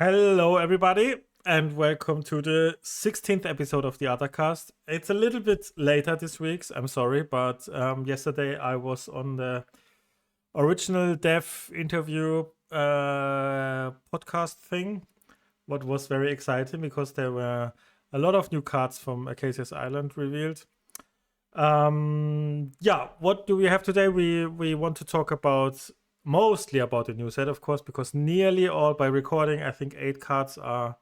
Hello, everybody, and welcome to the 16th episode of the ArtaCast. It's a little bit later this week, I'm sorry, but yesterday I was on the original dev interview podcast thing, what was very exciting because there were a lot of new cards from Acacia's Island revealed. What do we have today? We want to talk about mostly about the new set, of course, because nearly all by recording, I think 8 cards are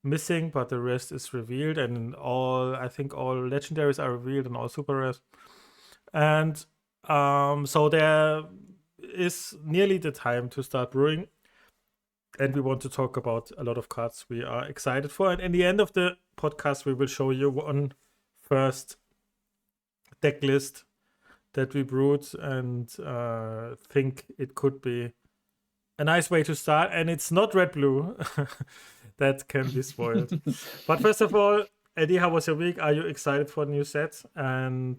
missing, but the rest is revealed, and I think all legendaries are revealed and all super rares. And so there is nearly the time to start brewing, and we want to talk about a lot of cards we are excited for. And in the end of the podcast, we will show you one first deck list that we brewed and think it could be a nice way to start. And it's not red blue. That can be spoiled. But first of all, Eddie, how was your week? Are you excited for a new set? And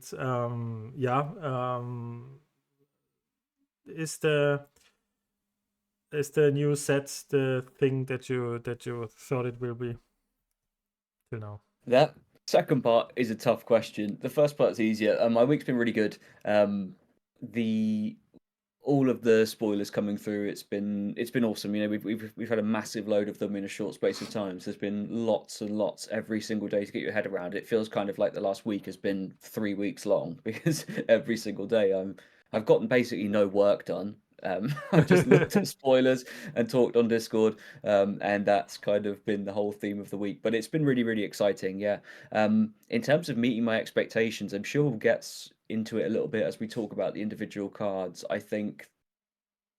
is the new set the thing that you thought it will be till now? That second part is a tough question. The first part's easier. My week's been really good. All of the spoilers coming through, it's been awesome. You know, we've had a massive load of them in a short space of time. So there's been lots and lots every single day to get your head around. It feels kind of like the last week has been 3 weeks long because every single day I've gotten basically no work done. I've just looked at spoilers and talked on Discord, and that's kind of been the whole theme of the week. But it's been really, really exciting, yeah. In terms of meeting my expectations, I'm sure we'll get into it a little bit as we talk about the individual cards. I think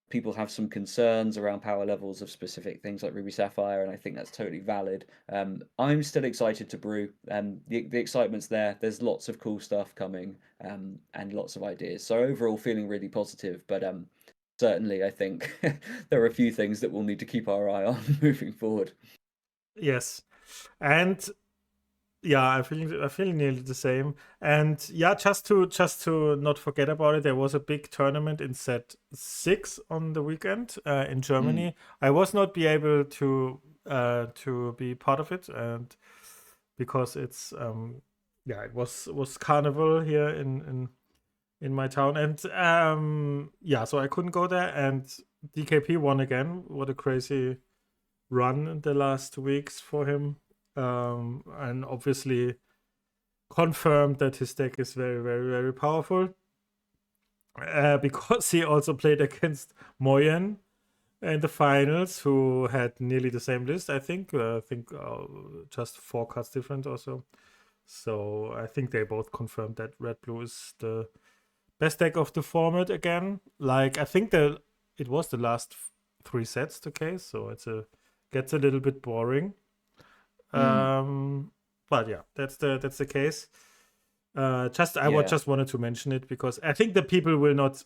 people have some concerns around power levels of specific things like Ruby Sapphire, and I think that's totally valid. I'm still excited to brew, and the excitement's there. There's lots of cool stuff coming, and lots of ideas. So overall, feeling really positive, but certainly, I think there are a few things that we'll need to keep our eye on moving forward. Yes. And yeah, I'm feeling nearly the same. And yeah, just to not forget about it, there was a big tournament in set 6 on the weekend in Germany. I was not be able to be part of it, and because it's it was carnival here in my town, and so I couldn't go there. And DKP won again. What a crazy run in the last weeks for him. And obviously confirmed that his deck is very, very, very powerful. Because he also played against Moyen in the finals, who had nearly the same list, I think. Just 4 cards different also. So I think they both confirmed that Red Blue is the best deck of the format again. Like, I think it was the last 3 sets the case, so gets a little bit boring. But yeah, that's the case. I just wanted to mention it because I think the people will not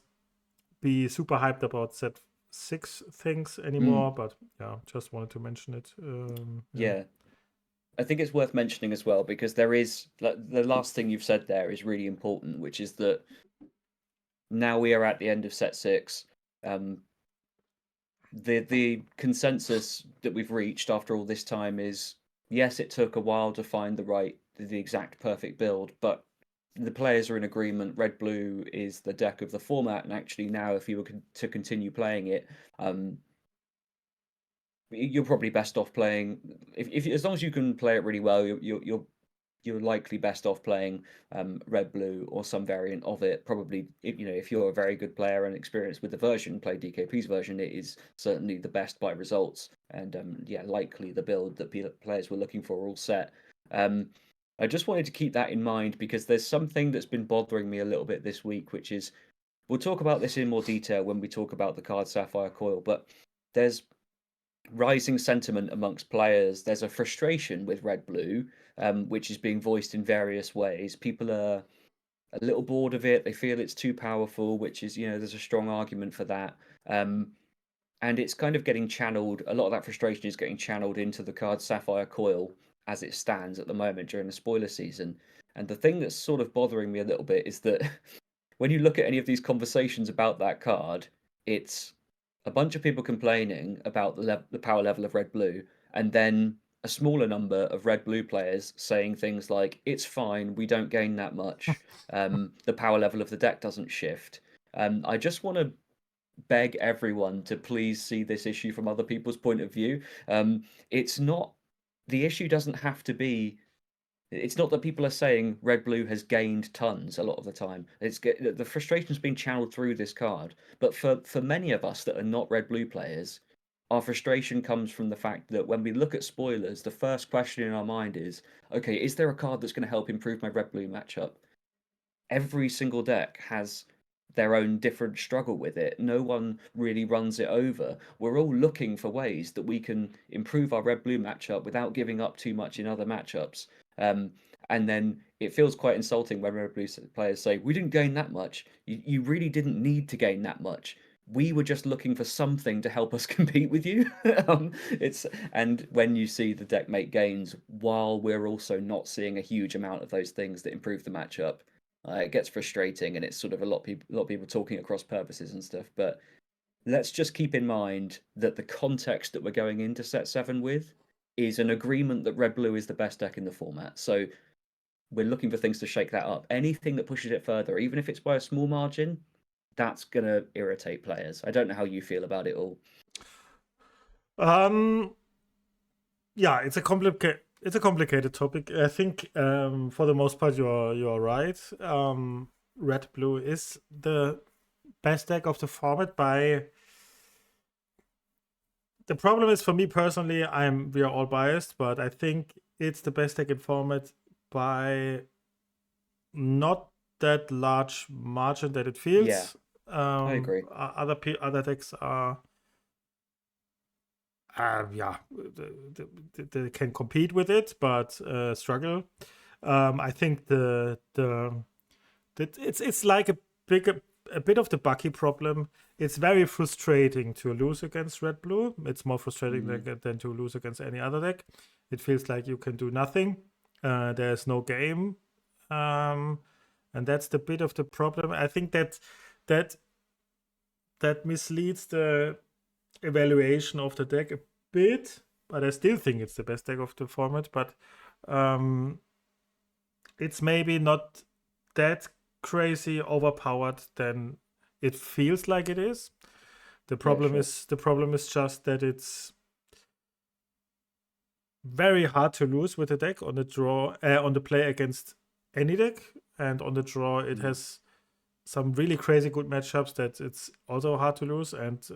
be super hyped about set 6 things anymore. But yeah, just wanted to mention it. Yeah. I think it's worth mentioning as well because there is the last thing you've said there is really important, which is that now we are at the end of set 6. The consensus that we've reached after all this time is, yes, it took a while to find the exact perfect build, but the players are in agreement. Red Blue is the deck of the format, and actually now, if you were to continue playing it, you're probably best off playing if as long as you can play it really well. You're likely best off playing Red Blue or some variant of it. Probably, if you're a very good player and experienced with the version, play DKP's version. It is certainly the best by results, and likely the build that players were looking for all set. I just wanted to keep that in mind because there's something that's been bothering me a little bit this week, which is, we'll talk about this in more detail when we talk about the card Sapphire Coil, but there's rising sentiment amongst players. There's a frustration with Red Blue, which is being voiced in various ways. People are a little bored of it. They feel it's too powerful, which is, there's a strong argument for that. And it's kind of getting channeled. A lot of that frustration is getting channeled into the card Sapphire Coil as it stands at the moment during the spoiler season. And the thing that's sort of bothering me a little bit is that when you look at any of these conversations about that card, it's a bunch of people complaining about the power level of red blue, and then a smaller number of red blue players saying things like, "It's fine, we don't gain that much. The power level of the deck doesn't shift." I just want to beg everyone to please see this issue from other people's point of view. It's not the issue doesn't have to be. It's not that people are saying red blue has gained tons a lot of the time. The frustration's been channeled through this card. But for many of us that are not red blue players, our frustration comes from the fact that when we look at spoilers, the first question in our mind is, okay, is there a card that's going to help improve my red blue matchup? Every single deck has their own different struggle with it. No one really runs it over. We're all looking for ways that we can improve our red blue matchup without giving up too much in other matchups. Um, and then it feels quite insulting when red blue players say, "We didn't gain that much. You really didn't need to gain that much. We were just looking for something to help us compete with you." And when you see the deck make gains while we're also not seeing a huge amount of those things that improve the matchup, it gets frustrating, and it's sort of a lot of people talking across purposes and stuff. But let's just keep in mind that the context that we're going into set 7 with is an agreement that red blue is the best deck in the format. So we're looking for things to shake that up. Anything that pushes it further, even if it's by a small margin, that's gonna irritate players. I don't know how you feel about it all. Yeah, it's a complicated topic. I think for the most part you're right. Red blue is the best deck of the format by. The problem is, for me personally, we are all biased, but I think it's the best deck in format by not that large margin that it feels. Yeah, I agree. Other decks are yeah, they can compete with it, but struggle. I think it's like a bit of the Bucky problem. It's very frustrating to lose against red blue. It's more frustrating than to lose against any other deck. It feels like you can do nothing. There's no game, and that's the bit of the problem. I think that misleads the evaluation of the deck a bit, but I still think it's the best deck of the format. But it's maybe not that crazy overpowered than it feels like it is. The problem is just that it's very hard to lose with the deck on the draw, on the play against any deck, and on the draw it has some really crazy good matchups that it's also hard to lose, and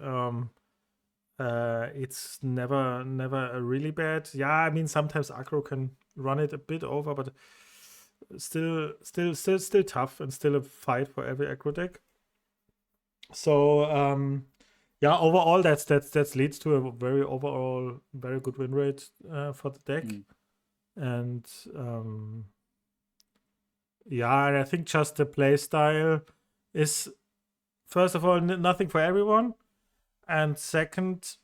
it's never a really bad. Yeah, I mean sometimes Aggro can run it a bit over, but still tough, and still a fight for every Aggro deck. So yeah, overall that leads to a very good win rate for the deck. And yeah, and I think just the play style is, first of all, nothing for everyone, and second,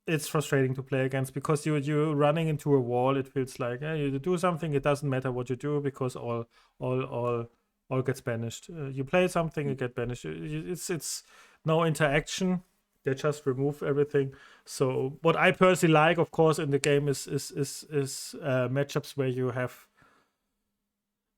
it's frustrating to play against because you're running into a wall. It feels like you do something, it doesn't matter what you do because all gets banished. You play something, you get banished. It's no interaction. They just remove everything. So what I personally like, of course, in the game is matchups where you have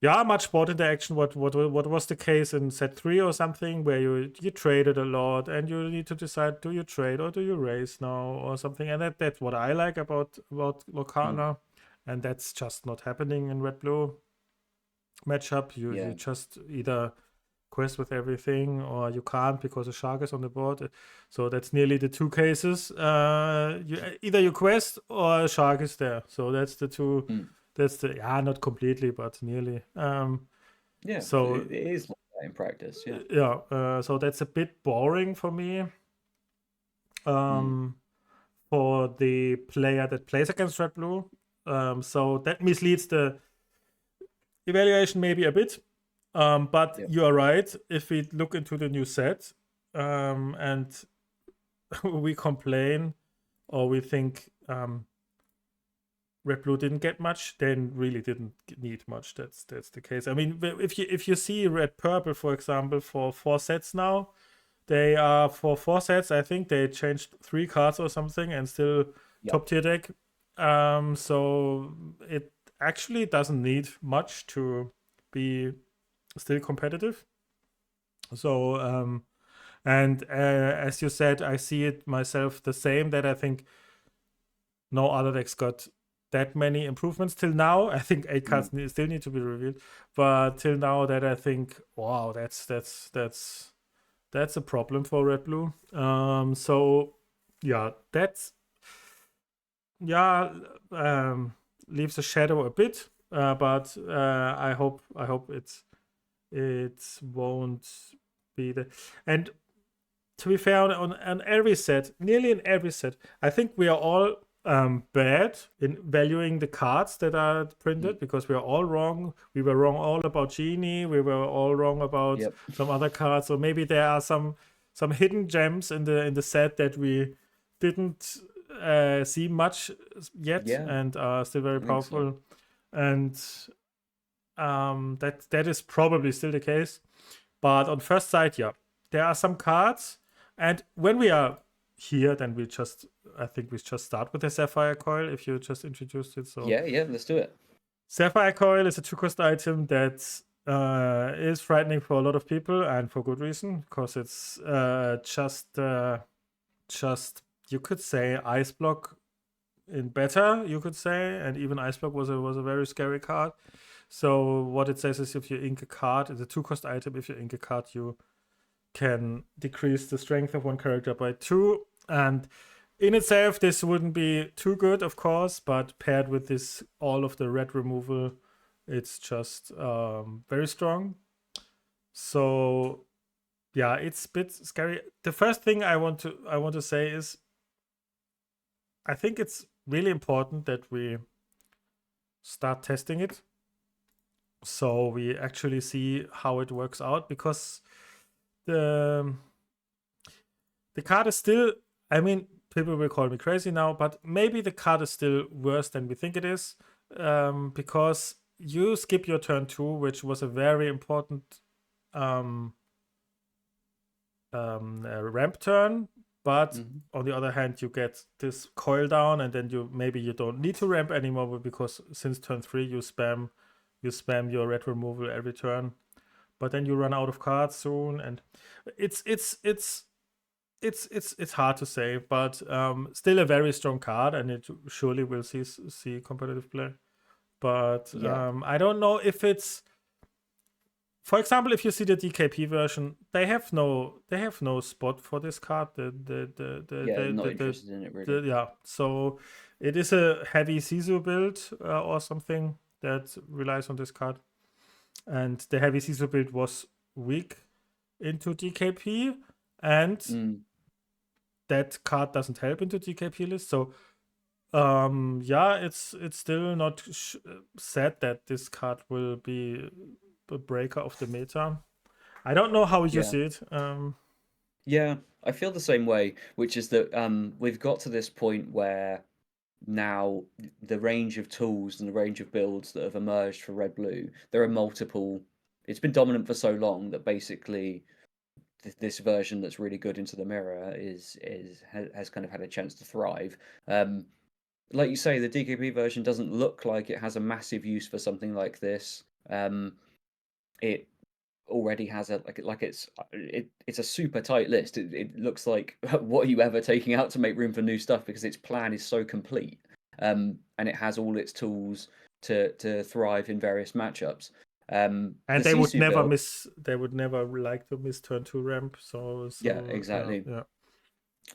much board interaction. What was the case in set 3 or something, where you traded a lot and you need to decide, do you trade or do you raise now or something? And that's what I like about Lorcana, and that's just not happening in red blue matchup. You just either quest with everything or you can't because a shark is on the board. So that's nearly the two cases. Either you quest or a shark is there. So that's the two. That's the not completely, but nearly. So it is like that in practice. So that's a bit boring for me. For the player that plays against red blue. So that misleads the evaluation maybe a bit. But you are right. If we look into the new set, and we complain or we think red blue didn't get much, then really didn't need much. That's the case. I mean, if you see red purple, for example, for 4 sets now, They are for 4 sets. I think they changed 3 cards or something, and still Yep. top tier deck. So it actually doesn't need much to be still competitive. So and as you said, I see it myself the same. That I think no other decks got that many improvements till now. I think 8 cards still need to be revealed, but till now, that I think, wow, that's a problem for Red Blue. So yeah, that's yeah leaves a shadow a bit, but I hope it won't be the. And to be fair, on every set, nearly in every set, I think we are all bad in valuing the cards that are printed because we are all wrong. We were wrong all about Genie. We were all wrong about Yep. some other cards. Or maybe there are some hidden gems in the set that we didn't see much yet Yeah, and are still very I think so. powerful. And that is probably still the case. But on first sight, yeah, there are some cards, and when we are here, then I think we just start with the Sapphire Coil if you just introduced it. So Yeah, let's do it. Sapphire Coil is a 2-cost item that is frightening for a lot of people, and for good reason, because it's just you could say Ice Block in better, you could say, and even Ice Block was a very scary card. So what it says is if you ink a card, it's a 2-cost item. If you ink a card, you can decrease the strength of one character by 2. And in itself, this wouldn't be too good, of course, but paired with this all of the red removal, it's just very strong. So yeah, it's a bit scary. The first thing I want to say is I think it's really important that we start testing it so we actually see how it works out, because the card is still, I mean, people will call me crazy now, but maybe the card is still worse than we think it is, because you skip your turn 2, which was a very important ramp turn, but on the other hand, you get this coil down, and then you don't need to ramp anymore, because since turn 3 you spam your red removal every turn, but then you run out of cards soon, and it's hard to say, but still a very strong card, and it surely will see competitive play. But I don't know if it's, for example, if you see the DKP version, they have no spot for this card. Not interested in it really. Yeah, so it is a heavy Sisu build or something that relies on this card, and the heavy Sisu build was weak into DKP, and that card doesn't help into DKP list. So yeah, it's still not said that this card will be a breaker of the meta. I don't know how you see it. Yeah, I feel the same way, which is that we've got to this point where now the range of tools and the range of builds that have emerged for Red Blue, there are multiple. It's been dominant for so long that basically this version that's really good into the mirror has kind of had a chance to thrive. Like you say, the DKP version doesn't look like it has a massive use for something like this. It already has it's a super tight list. It looks like what are you ever taking out to make room for new stuff, because its plan is so complete, and it has all its tools to thrive in various matchups. And The they would Sisu never build, miss. They would never like to miss turn 2 ramp. So yeah, exactly.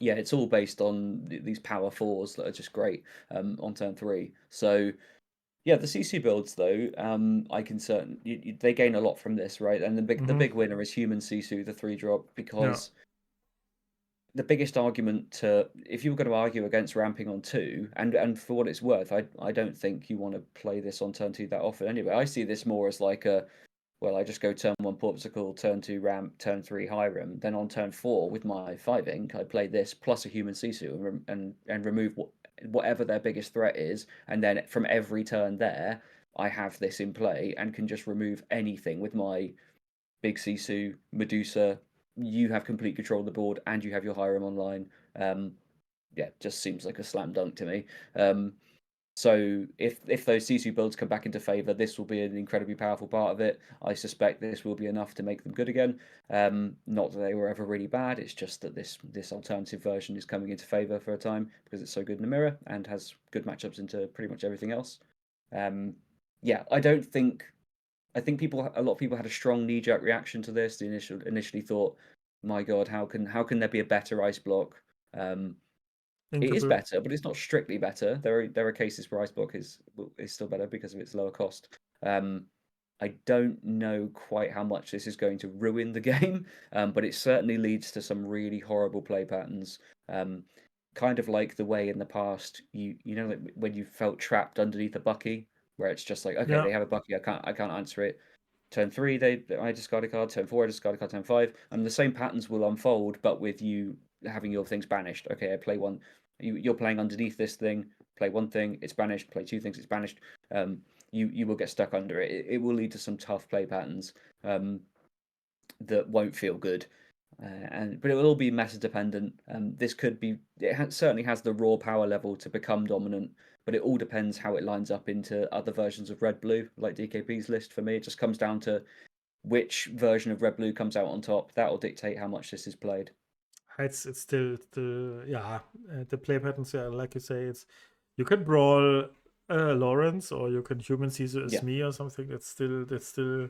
Yeah, it's all based on these power 4s that are just great on turn 3. So yeah, the CC builds though, I can they gain a lot from this, right? And the big winner is Human Sisu, the 3-drop, because the biggest argument to, if you were going to argue against ramping on 2, and for what it's worth, I don't think you want to play this on turn 2 that often anyway. I see this more as like I just go turn 1 Popsicle, turn 2 ramp, turn 3 Hiram. Then on turn 4 with my 5 ink, I play this plus a Human Sisu and remove whatever their biggest threat is, and then from every turn there, I have this in play and can just remove anything with my big Sisu, Medusa, you have complete control of the board and you have your Hiram online. Yeah, just seems like a slam dunk to me. So if those Sisu builds come back into favor, this will be an incredibly powerful part of it. I suspect this will be enough to make them good again. Not that they were ever really bad. It's just that this alternative version is coming into favor for a time because it's so good in the mirror and has good matchups into pretty much everything else. Yeah, I think a lot of people had a strong knee-jerk reaction to this. They initially thought, my God, how can there be a better ice block? It is better, but it's not strictly better. There are cases where ice block is still better because of its lower cost. I don't know quite how much this is going to ruin the game, but it certainly leads to some really horrible play patterns. Kind of like the way in the past you know like when you felt trapped underneath a Bucky, where it's just like, okay, they have a Bucky, I can't answer it. Turn 3, I discard a card. Turn 4, I discard a card. Turn 5, and the same patterns will unfold, but with you having your things banished. Okay, I play one. You're playing underneath this thing. Play one thing, it's banished. Play two things, it's banished. You will get stuck under it. It will lead to some tough play patterns that won't feel good. But it will all be meta dependent. This could be. Certainly has the raw power level to become dominant, but it all depends how it lines up into other versions of Red Blue, like DKP's list. For me, it just comes down to which version of Red Blue comes out on top. That will dictate how much this is played. It's still the play patterns. Yeah, like you say, it's you can brawl Lawrence or you can human Caesar as me or something. That's still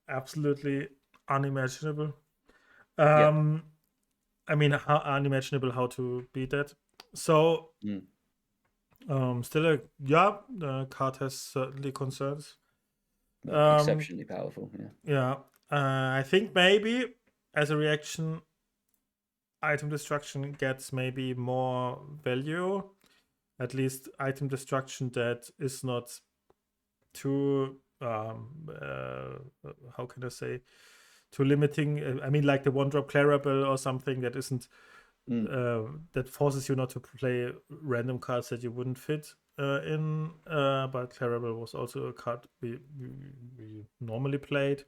absolutely unimaginable. I mean, unimaginable how to beat that. So, still the card has certainly concerns. Exceptionally powerful. Yeah. I think maybe as a reaction, item destruction gets maybe more value. At least item destruction that is not too how can I say, too limiting. I mean, like the one drop Clarabelle or something that isn't that forces you not to play random cards that you wouldn't fit in. But Clarabelle was also a card we normally played,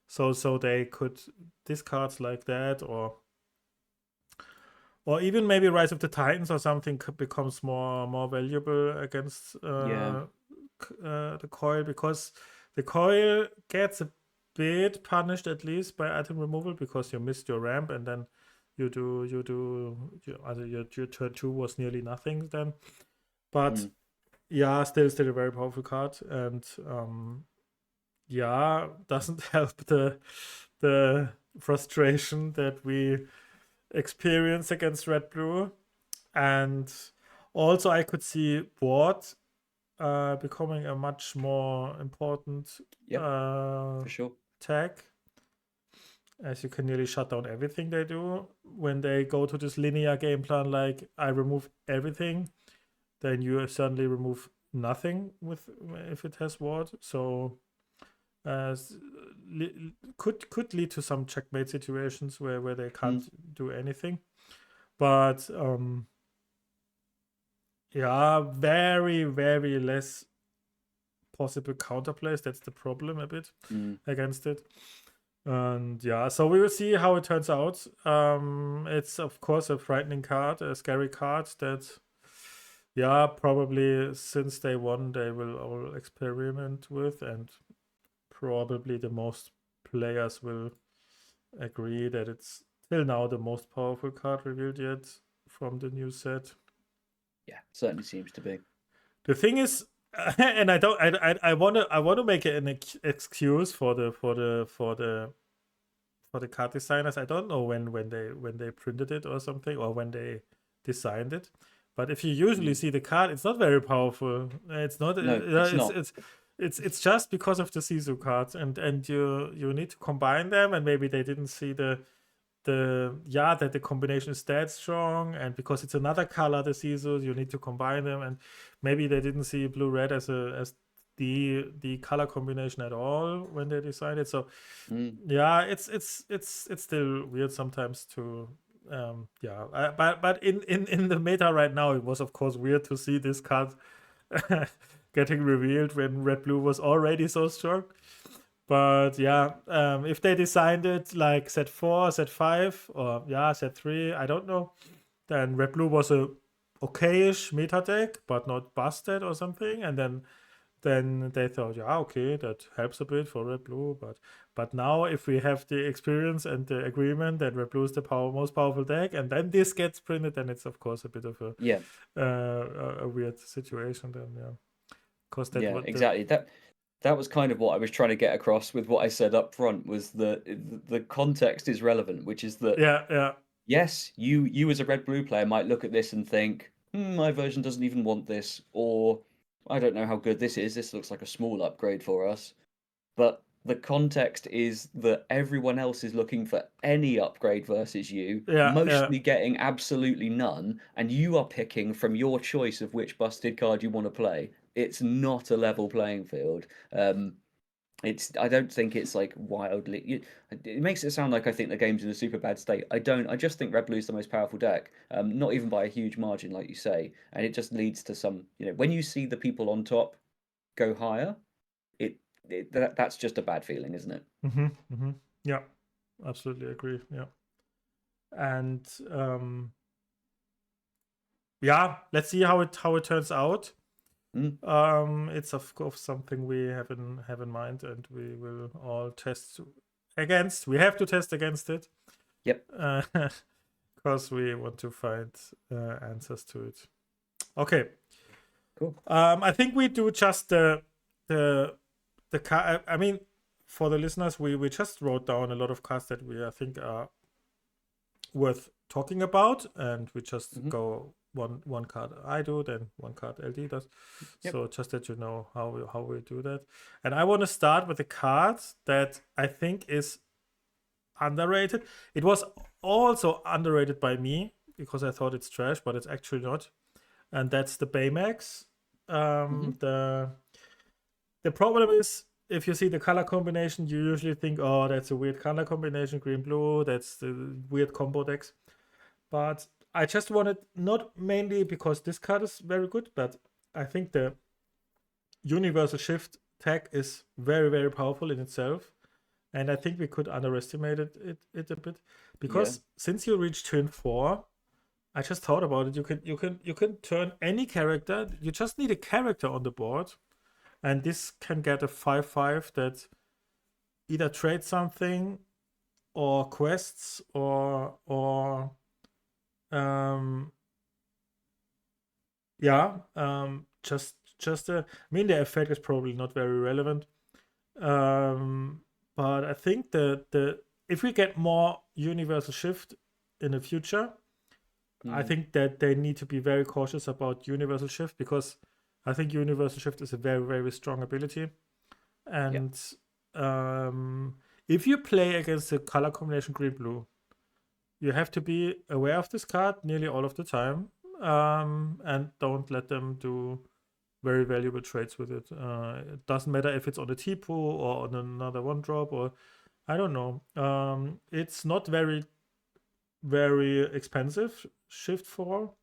so they could discards like that, or even maybe Rise of the Titans or something becomes more valuable against the coil, because the coil gets a bit punished at least by item removal because you missed your ramp and then your turn 2 was nearly nothing then. But still a very powerful card, and doesn't help the frustration that we experience against Red Blue. And also I could see Ward becoming a much more important for sure tag, as you can nearly shut down everything they do when they go to this linear game plan, like I remove everything, then you suddenly remove nothing with if it has Ward. So could lead to some checkmate situations where they can't do anything. But very, very less possible counterplays. That's the problem a bit against it. And so we will see how it turns out. It's of course a frightening card, a scary card that probably since day one they will all experiment with, and probably the most players will agree that it's till now the most powerful card revealed yet from the new set. Yeah, certainly seems to be. The thing is, and I want to make it an excuse for the card designers. I don't know when they printed it or something, or when they designed it. But if you usually see the card, it's not very powerful. It's not. It's just because of the Sisu cards, and you need to combine them, and maybe they didn't see that the combination is that strong, and because it's another color, the Sisu, you need to combine them, and maybe they didn't see blue red as the color combination at all when they decided. So it's still weird sometimes to but in the meta right now, it was of course weird to see this card getting revealed when Red Blue was already so strong. But yeah, if they designed it like set 4, set 5, or yeah, set 3, I don't know, then Red Blue was a okayish meta deck, but not busted or something. And then they thought, yeah, okay, that helps a bit for Red Blue, but now if we have the experience and the agreement that Red Blue is the most powerful deck, and then this gets printed, then it's of course a bit of Yeah, a weird situation. Then yeah, because that yeah, what the exactly. That was kind of what I was trying to get across with what I said up front was that the context is relevant, which is that yeah yes, you as a red blue player might look at this and think, my version doesn't even want this, or I don't know how good this is. This looks like a small upgrade for us. But the context is that everyone else is looking for any upgrade versus you, yeah mostly getting absolutely none, and you are picking from your choice of which busted card you want to play. It's not a level playing field. I don't think it's like wildly. It makes it sound like I think the game's in a super bad state. I don't. I just think Red Blue's the most powerful deck. Not even by a huge margin, like you say, and it just leads to some. When you see the people on top go higher, it, that's just a bad feeling, isn't it? yeah, absolutely agree. Yeah, and yeah, let's see how it turns out. Mm. It's of course something we have in mind, and we will all test against. We have to test against it. Yep. Because we want to find answers to it. Okay. Cool. I think we do just the car. I mean, for the listeners, we just wrote down a lot of cards that I think are worth talking about, and we just go one card I do, then one card LD does. Yep. So just that you know how we do that. And I want to start with a card that I think is underrated. It was also underrated by me because I thought it's trash, but it's actually not. And that's the Baymax. The problem is if you see the color combination, you usually think, oh, that's a weird color combination, green blue. That's the weird combo decks. But I just wanted, not mainly because this card is very good, but I think the universal shift tag is very, very powerful in itself. And I think we could underestimate it a bit. Because since you reach turn 4, I just thought about it. You can turn any character. You just need a character on the board. And this can get a 5/5 that either trades something or quests or just I mean the effect is probably not very relevant. But I think the if we get more universal shift in the future, I think that they need to be very cautious about universal shift because I think universal shift is a very, very strong ability. And if you play against the color combination green blue, you have to be aware of this card nearly all of the time, and don't let them do very valuable trades with it. It doesn't matter if it's on a T pool or on another one drop or I don't know. It's not very very expensive shift for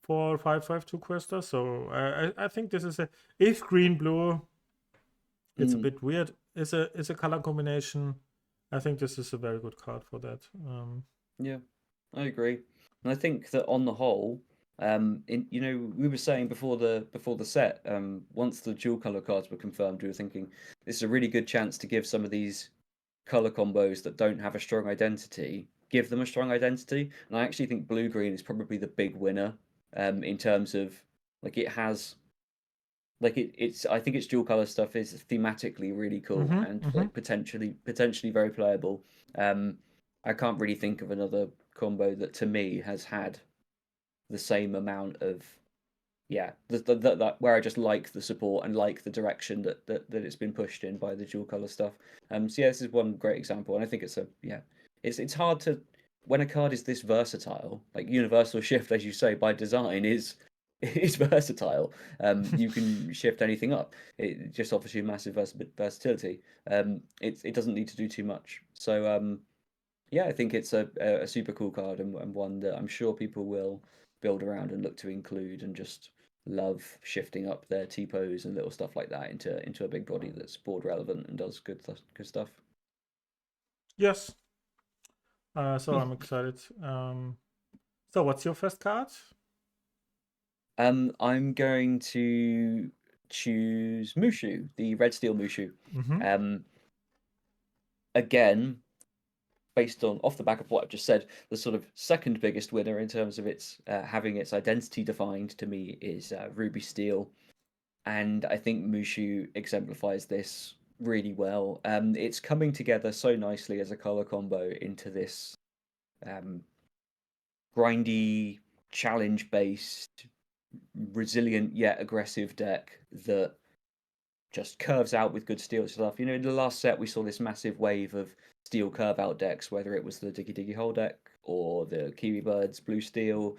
5/5 quester. So I think this is if green blue, it's a bit weird. It's a color combination. I think this is a very good card for that. Yeah, I agree, and I think that on the whole, we were saying before the set, once the dual color cards were confirmed, we were thinking this is a really good chance to give some of these color combos that don't have a strong identity, give them a strong identity. And I actually think blue green is probably the big winner, in terms of like it has it's I think its dual color stuff is thematically really cool and like potentially very playable. I can't really think of another combo that to me has had the same amount of that where I just like the support and like the direction that it's been pushed in by the dual color stuff. So yeah, this is one great example, and I think it's hard to when a card is this versatile, like universal shift, as you say, by design is versatile. You can shift anything up. It just offers you massive versatility. It doesn't need to do too much. So yeah, I think it's a super cool card and one that I'm sure people will build around and look to include and just love shifting up their T-pose and little stuff like that into a big body that's board relevant and does good stuff. Yes. So I'm excited. So what's your first card? I'm going to choose Mushu, the red steel Mushu. Mm-hmm. Again, based on off the back of what I've just said, the sort of second biggest winner in terms of its having its identity defined to me is Ruby Steel, and I think Mushu exemplifies this really well. It's coming together so nicely as a color combo into this grindy, challenge-based, resilient yet aggressive deck that just curves out with good steel stuff. You know, in the last set we saw this massive wave of steel curve out decks, whether it was the Diggy Diggy Hole deck or the Kiwi Birds Blue Steel.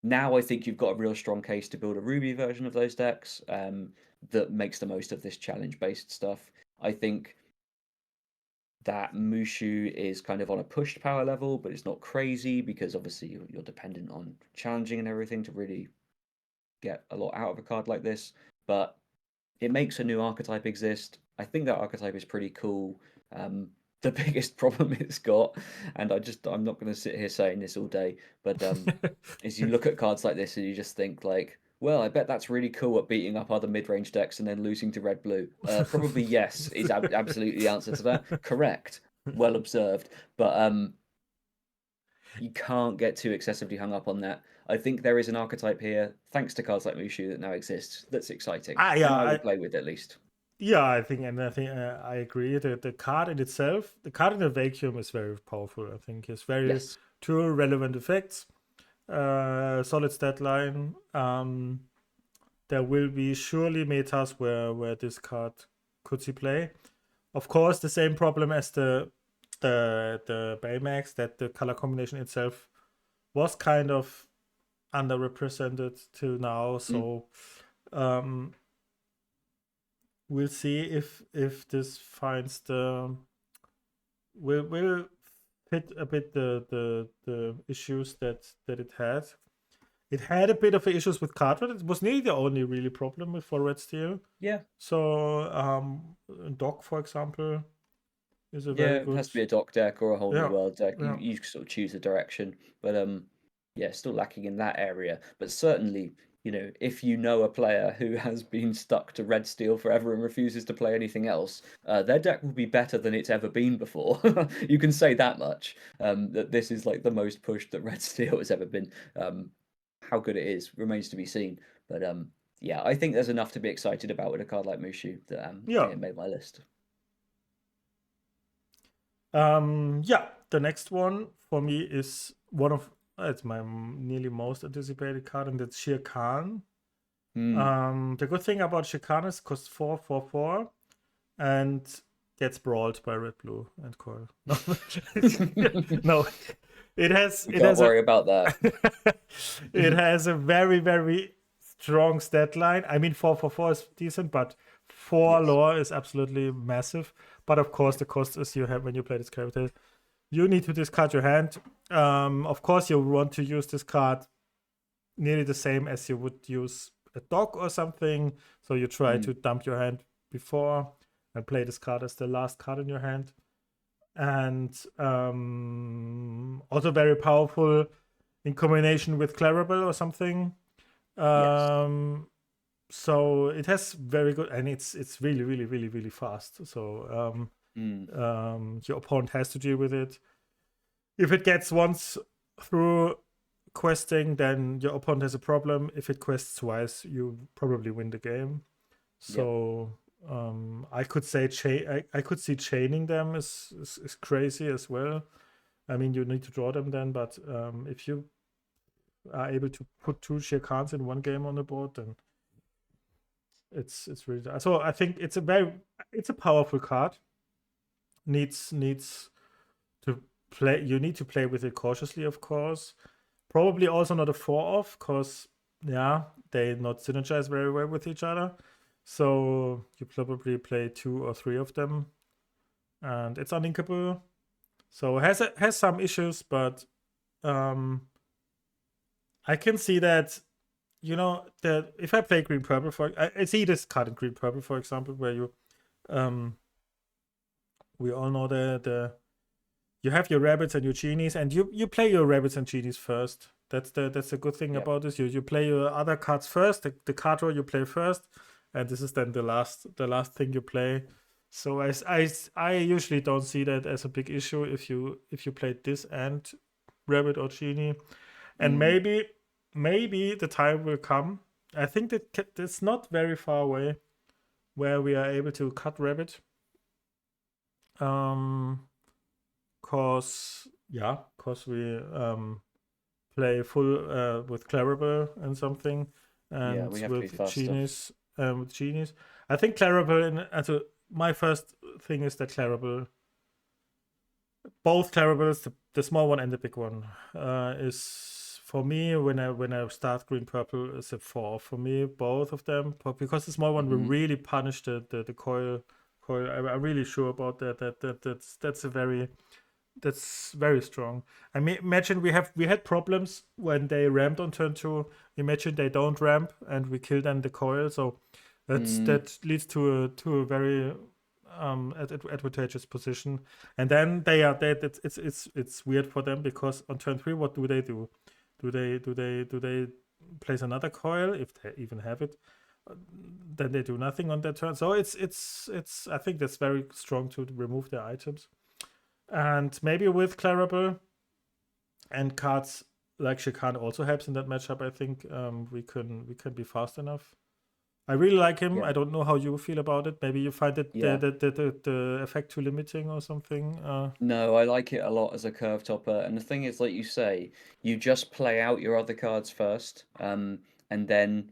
Now I think you've got a real strong case to build a Ruby version of those decks that makes the most of this challenge-based stuff. I think that Mushu is kind of on a pushed power level, but it's not crazy because obviously you're dependent on challenging and everything to really get a lot out of a card like this. But it makes a new archetype exist. I think that archetype is pretty cool. The biggest problem it's got, and I'm not going to sit here saying this all day, but is you look at cards like this and you just think like, well, I bet that's really cool at beating up other mid-range decks and then losing to red blue. Probably yes is absolutely the answer to that. Correct. Well observed. But you can't get too excessively hung up on that. I think there is an archetype here, thanks to cards like Mushu, that now exists. That's exciting, Yeah, and I will play with at least. Yeah, I think I agree. The card in itself, the card in the vacuum is very powerful. I think it's very Yes. two relevant effects. Solid stat line. There will be surely metas where this card could see play. Of course, the same problem as the Baymax, that the color combination itself was kind of underrepresented till now. So we'll see if this finds the will fit a bit the issues that it had. It had a bit of issues with card rate. It was nearly the only really problem with for Red Steel. Yeah. So Doc, for example, is a very good. It has to be a dock deck or a whole new world deck. Yeah. You sort of choose a direction, but yeah, still lacking in that area. But certainly, you know, if you know a player who has been stuck to red steel forever and refuses to play anything else, their deck will be better than it's ever been before. You can say that much. That this is like the most pushed that red steel has ever been. How good it is remains to be seen. But yeah, I think there's enough to be excited about with a card like Mushu that it made my list. Yeah, the next one for me is one of it's my nearly most anticipated card, and that's Shere Khan. The good thing about Shere Khan is costs 4/4/4 and gets brawled by red, blue, and coil. No, no. It has. Don't worry about that. It has a very, very strong stat line. I mean, 4/4/4 is decent, but 4 lore is absolutely massive. But of course, the cost is you have when you play this character, you need to discard your hand. Of course, you want to use this card nearly the same as you would use a dog or something. So you try to dump your hand before and play this card as the last card in your hand. And also very powerful in combination with Clarabelle or something. So it has very good, and it's really, really, really, really fast. So your opponent has to deal with it. If it gets once through questing, then your opponent has a problem. If it quests twice, you probably win the game. So I could say I could see chaining them is crazy as well. I mean, you need to draw them then, but if you are able to put 2 Shere Khans in one game on the board, then it's really so. I think it's a powerful card. Needs to play. You need to play with it cautiously, of course. Probably also not a 4-off, because they not synergize very well with each other. So you probably play 2 or 3 of them, and it's uninkable. So it has some issues, but I can see that if I play green purple I see this card in green purple, for example, where you we all know the you have your rabbits and your genies, and you play your rabbits and genies first. That's the good thing about this. You play your other cards first. The card draw you play first, and this is then the last thing you play. So I usually don't see that as a big issue if you play this and rabbit or genie, and maybe the time will come. I think that it's not very far away where we are able to cut rabbit. Cause we play full with Clarabelle and something, and we have to be with faster. genies. I think Clarabelle my first thing is that both Clarabelles, the small one and the big one, is for me when I start green purple is a 4 for me, both of them, but because the small one will really punish the coil. I'm really sure about that. That's very strong. I mean, imagine we had problems when they ramped on turn 2. Imagine they don't ramp and we kill then the coil. So that leads to a very advantageous position. And then it's weird for them because on turn 3, what do they do? Do they place another coil if they even have it? Then they do nothing on that turn. So it's I think that's very strong to remove their items. And maybe with Clarabelle and cards like Shere Khan also helps in that matchup. I think we can be fast enough. I really like him. I don't know how you feel about it. Maybe you find it the effect too limiting or something. No, I like it a lot as a curve topper. And the thing is, like you say, you just play out your other cards first, and then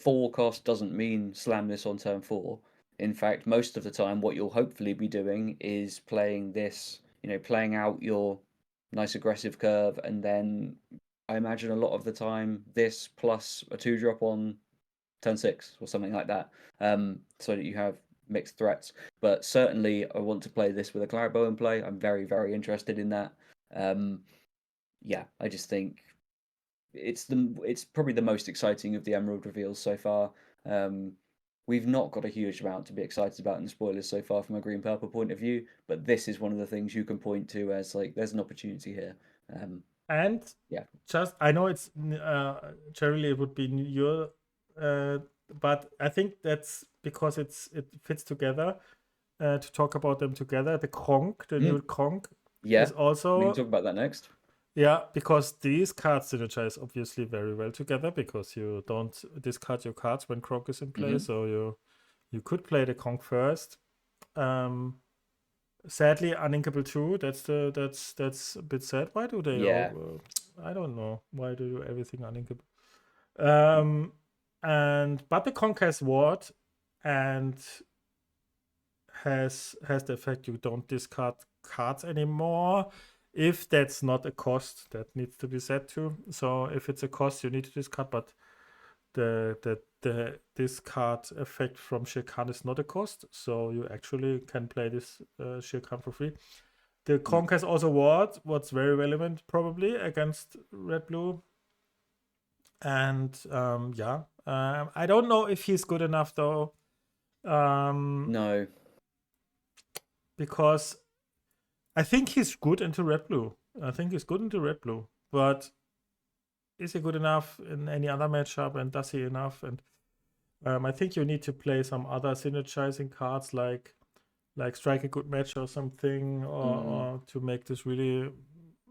4 cost doesn't mean slam this on turn 4. In fact, most of the time, what you'll hopefully be doing is playing this, playing out your nice aggressive curve, and then I imagine a lot of the time this plus a 2-drop on turn 6 or something like that, so that you have mixed threats. But certainly, I want to play this with a Clarabelle in play. I'm very, very interested in that. I just think it's probably the most exciting of the Emerald reveals so far. We've not got a huge amount to be excited about in the spoilers so far from a green purple point of view, but this is one of the things you can point to as like there's an opportunity here. And just I know it's generally it would be your, but I think that's because it fits together. To talk about them together, the Kronk, the new Kronk, is also. We can talk about that next. Yeah, because these cards synergize obviously very well together because you don't discard your cards when Kronk is in play, so you could play the Kronk first. Sadly, uninkable too. That's a bit sad. Why do they? Yeah. I don't know. Why do you everything uninkable? But the Kronk has ward and has the effect you don't discard cards anymore. If that's not a cost, that needs to be set to. So if it's a cost, you need to discard, but the discard effect from Shere Khan is not a cost, so you actually can play this Shere Khan for free. The Kronk has also ward, what's very relevant probably against red blue. And I don't know if he's good enough though. No, because I think he's good into red blue. But is he good enough in any other matchup, and does he enough? And I think you need to play some other synergizing cards like strike a good match or something, or to make this really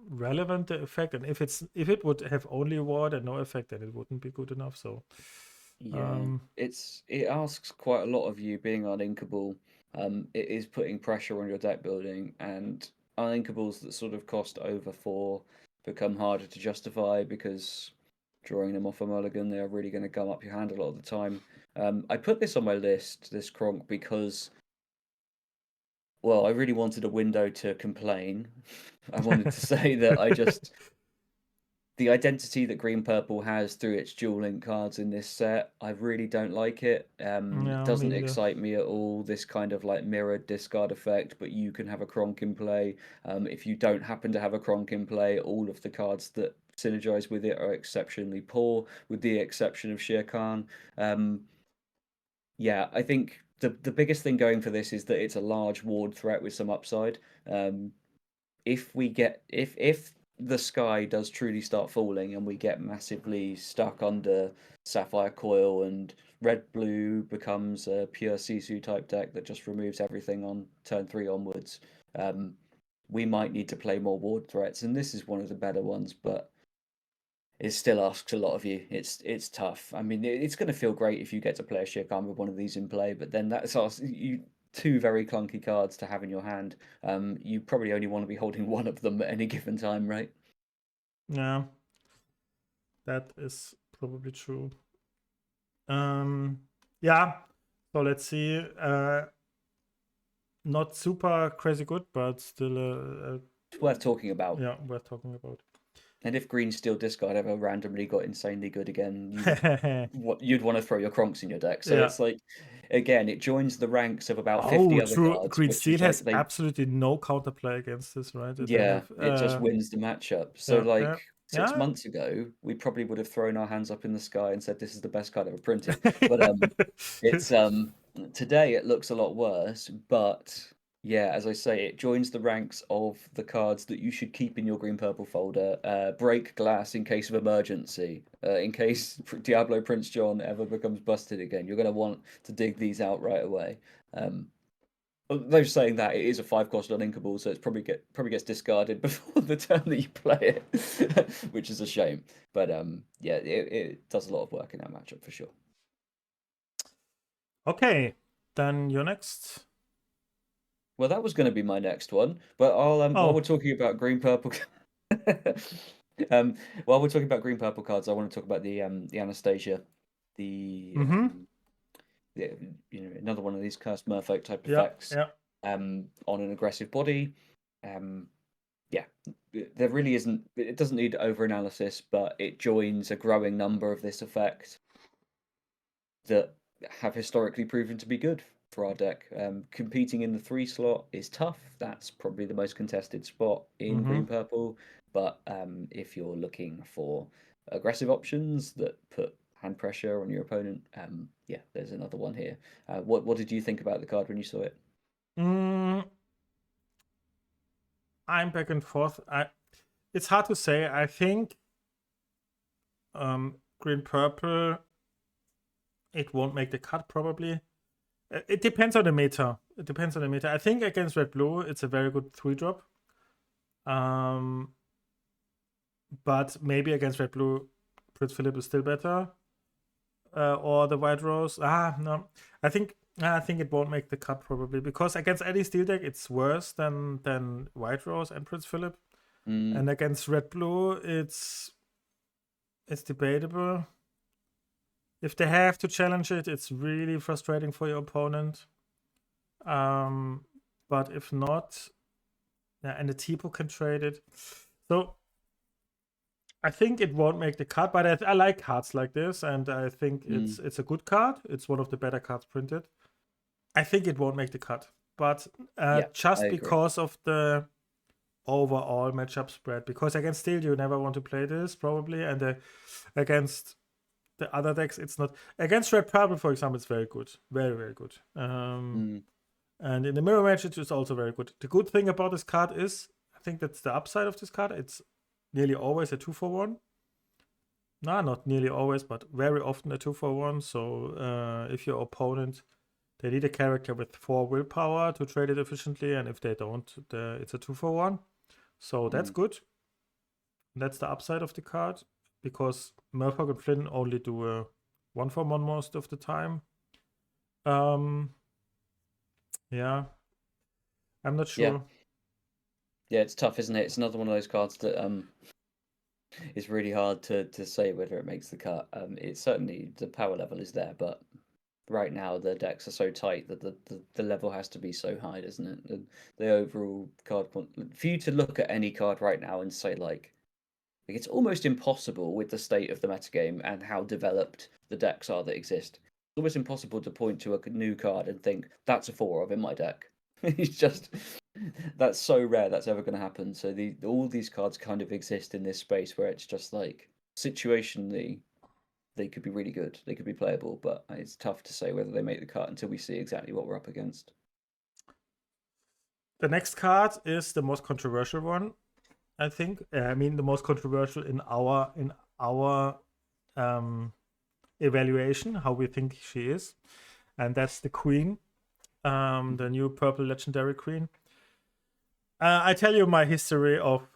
relevant, the effect. And if it would have only ward and no effect, then it wouldn't be good enough. So it asks quite a lot of you being uninkable. It is putting pressure on your deck building, and uninkables that sort of cost over 4 become harder to justify because drawing them off a mulligan, they are really going to gum up your hand a lot of the time. I put this on my list, this Kronk, because, well, I really wanted a window to complain. I wanted to say that the identity that green purple has through its dual link cards in this set, I really don't like it. It doesn't excite me at all. This kind of like mirrored discard effect, but you can have a Kronk in play. If you don't happen to have a Kronk in play, all of the cards that synergize with it are exceptionally poor, with the exception of Shere Khan. Yeah, I think the biggest thing going for this is that it's a large ward threat with some upside. If the sky does truly start falling and we get massively stuck under Sapphire Coil and red blue becomes a pure Sisu type deck that just removes everything on turn 3 onwards, we might need to play more ward threats, and this is one of the better ones, but it still asks a lot of you. It's tough. I mean, it's going to feel great if you get to play a Shere Khan with one of these in play, but then that's you two very clunky cards to have in your hand. You probably only want to be holding one of them at any given time, right? Yeah, that is probably true. Yeah. So let's see. Not super crazy good, but still It's worth talking about. Yeah, worth talking about. And if Green Steel Discard ever randomly got insanely good again, you'd want to throw your Kronks in your deck. So Yeah. it's like, again, it joins the ranks of about 50 other true. cards. Green which Steel is like has absolutely no counterplay against this, right? They Yeah, have, it just wins the matchup. So like 6 months ago, we probably would have thrown our hands up in the sky and said this is the best card ever printed. But it's today it looks a lot worse, but yeah, as I say, it joins the ranks of the cards that you should keep in your green purple folder. Break glass in case of emergency. In case Diablo Prince John ever becomes busted again, you're going to want to dig these out right away. Though saying that, it is a 5-cost uninkable, so it's probably gets discarded before the turn that you play it, which is a shame. But yeah, it does a lot of work in that matchup for sure. Okay, then you're next. Well, that was going to be my next one, but while we're talking about green purple, while we're talking about green purple cards, I want to talk about the Anastasia, the another one of these cursed merfolk type effects. On an aggressive body. Yeah, there really isn't. It doesn't need over analysis, but it joins a growing number of this effect that have historically proven to be good for our deck. Competing in the 3 slot is tough. That's probably the most contested spot in green purple. But if you're looking for aggressive options that put hand pressure on your opponent, yeah, there's another one here. What did you think about the card when you saw it? I'm back and forth. It's hard to say. I think green purple, it won't make the cut probably. It depends on the meta. I think against red blue, it's a very good 3-drop. But maybe against red blue, Prince Philip is still better. Or the white rose. No. I think it won't make the cut probably, because against any steel deck it's worse than white rose and Prince Philip. And against red blue it's debatable. If they have to challenge it, it's really frustrating for your opponent. But if not, yeah, and the Tipo can trade it. So I think it won't make the cut, but I like cards like this, and I think it's a good card. It's one of the better cards printed. I think it won't make the cut, but just because of the overall matchup spread. Because against Steel, you never want to play this probably, and against the other decks, it's not. Against Red Purple, for example, it's very good, very very good. And in the mirror match, it's also very good. The good thing about this card is, I think that's the upside of this card. It's nearly always a 2-for-1. No, not nearly always, but very often a 2-for-1. So if your opponent, they need a character with 4 willpower to trade it efficiently, and if they don't, it's a 2-for-1. So that's good. That's the upside of the card, because Merfolk and Flynn only do a 1-for-1 most of the time. Yeah, I'm not sure. Yeah, it's tough, isn't it? It's another one of those cards that it's really hard to say whether it makes the cut. It's certainly, the power level is there, but right now the decks are so tight that the level has to be so high, doesn't it? The overall card for you to look at any card right now and say like it's almost impossible with the state of the metagame and how developed the decks are that exist. It's almost impossible to point to a new card and think that's a 4 of in my deck. It's just That's so rare that's ever going to happen. So all these cards kind of exist in this space where it's just like situationally they could be really good, they could be playable, but it's tough to say whether they make the cut until we see exactly what we're up against. The next card is the most controversial one, I think. I mean, the most controversial in our evaluation, how we think she is, and that's the Queen, the new purple legendary Queen. I tell you my history of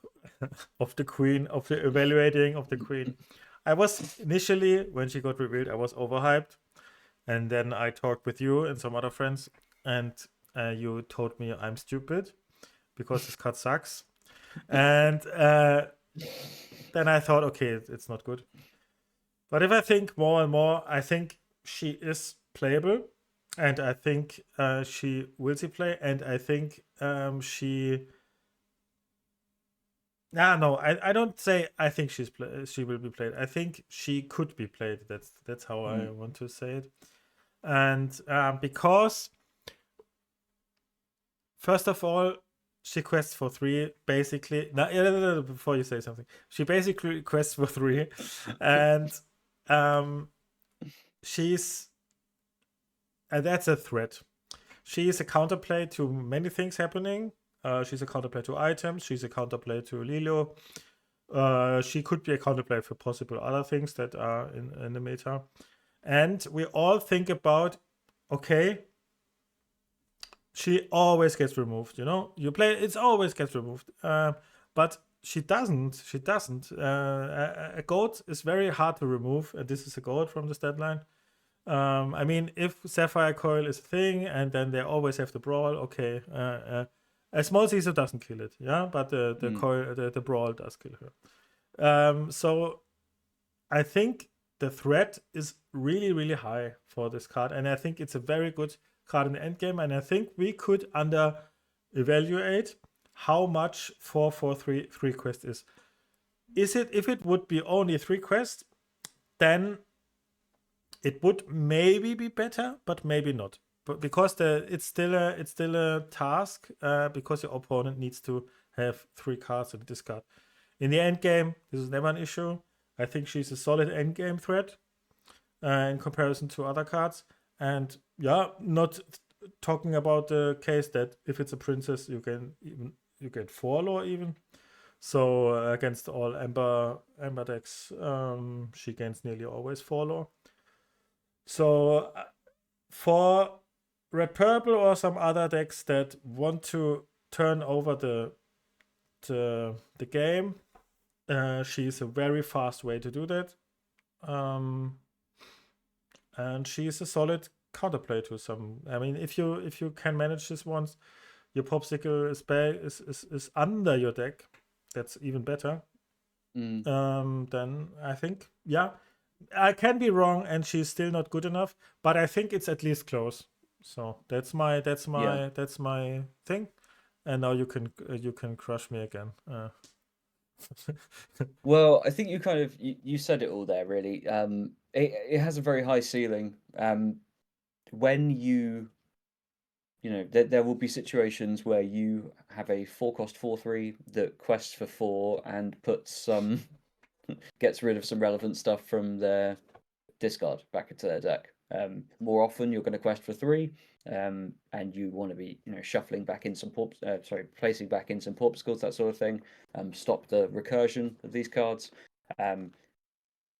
of the Queen, of the evaluating of the Queen. I was initially, when she got revealed, I was overhyped, and then I talked with you and some other friends, and you told me I'm stupid because this card sucks, and then I thought, okay, it's not good. But if I think more and more, I think she is playable, and I think she will play, and I think she. No, I don't say I think she will be played. I think she could be played. That's how I want to say it, and because first of all, she quests for 3 basically. No, before you say something, she basically quests for 3, and she's and that's a threat. She is a counterplay to many things happening. She's a counterplay to items. She's a counterplay to Lilo. She could be a counterplay for possible other things that are in the meta. And we all think about, okay, she always gets removed. You know, you play, it's always gets removed. But she doesn't. She doesn't. A goat is very hard to remove. And this is a goat from the stat line. I mean, if Sapphire Coil is a thing, and then they always have the brawl, okay. A small Caesar doesn't kill it, yeah, but the coil, the brawl does kill her. So I think the threat is really, really high for this card, and I think it's a very good card in the end game. And I think we could under evaluate how much 4/4/3 quest is. Is it, if it would be only 3 quests, then it would maybe be better, but maybe not. But because it's still a task, because your opponent needs to have 3 cards in this card. In the end game, this is never an issue. I think she's a solid end game threat in comparison to other cards. And yeah, not talking about the case that if it's a princess, you get 4 lore even. So against all Ember decks, she gains nearly always 4 lore. So for red purple or some other decks that want to turn over the game, she's a very fast way to do that. And she's a solid counterplay to some. I mean, if you can manage this once, your popsicle is under your deck. That's even better. Then I think, yeah, I can be wrong, and she's still not good enough, but I think it's at least close. So that's my thing. And now you can crush me again. Well, I think you said it all there really. It has a very high ceiling. When there will be situations where you have a 4-cost 4/3 that quests for 4 and puts some gets rid of some relevant stuff from their discard back into their deck. More often you're going to quest for 3, and you want to be shuffling back in some placing back in some popsicles, that sort of thing. Stop the recursion of these cards.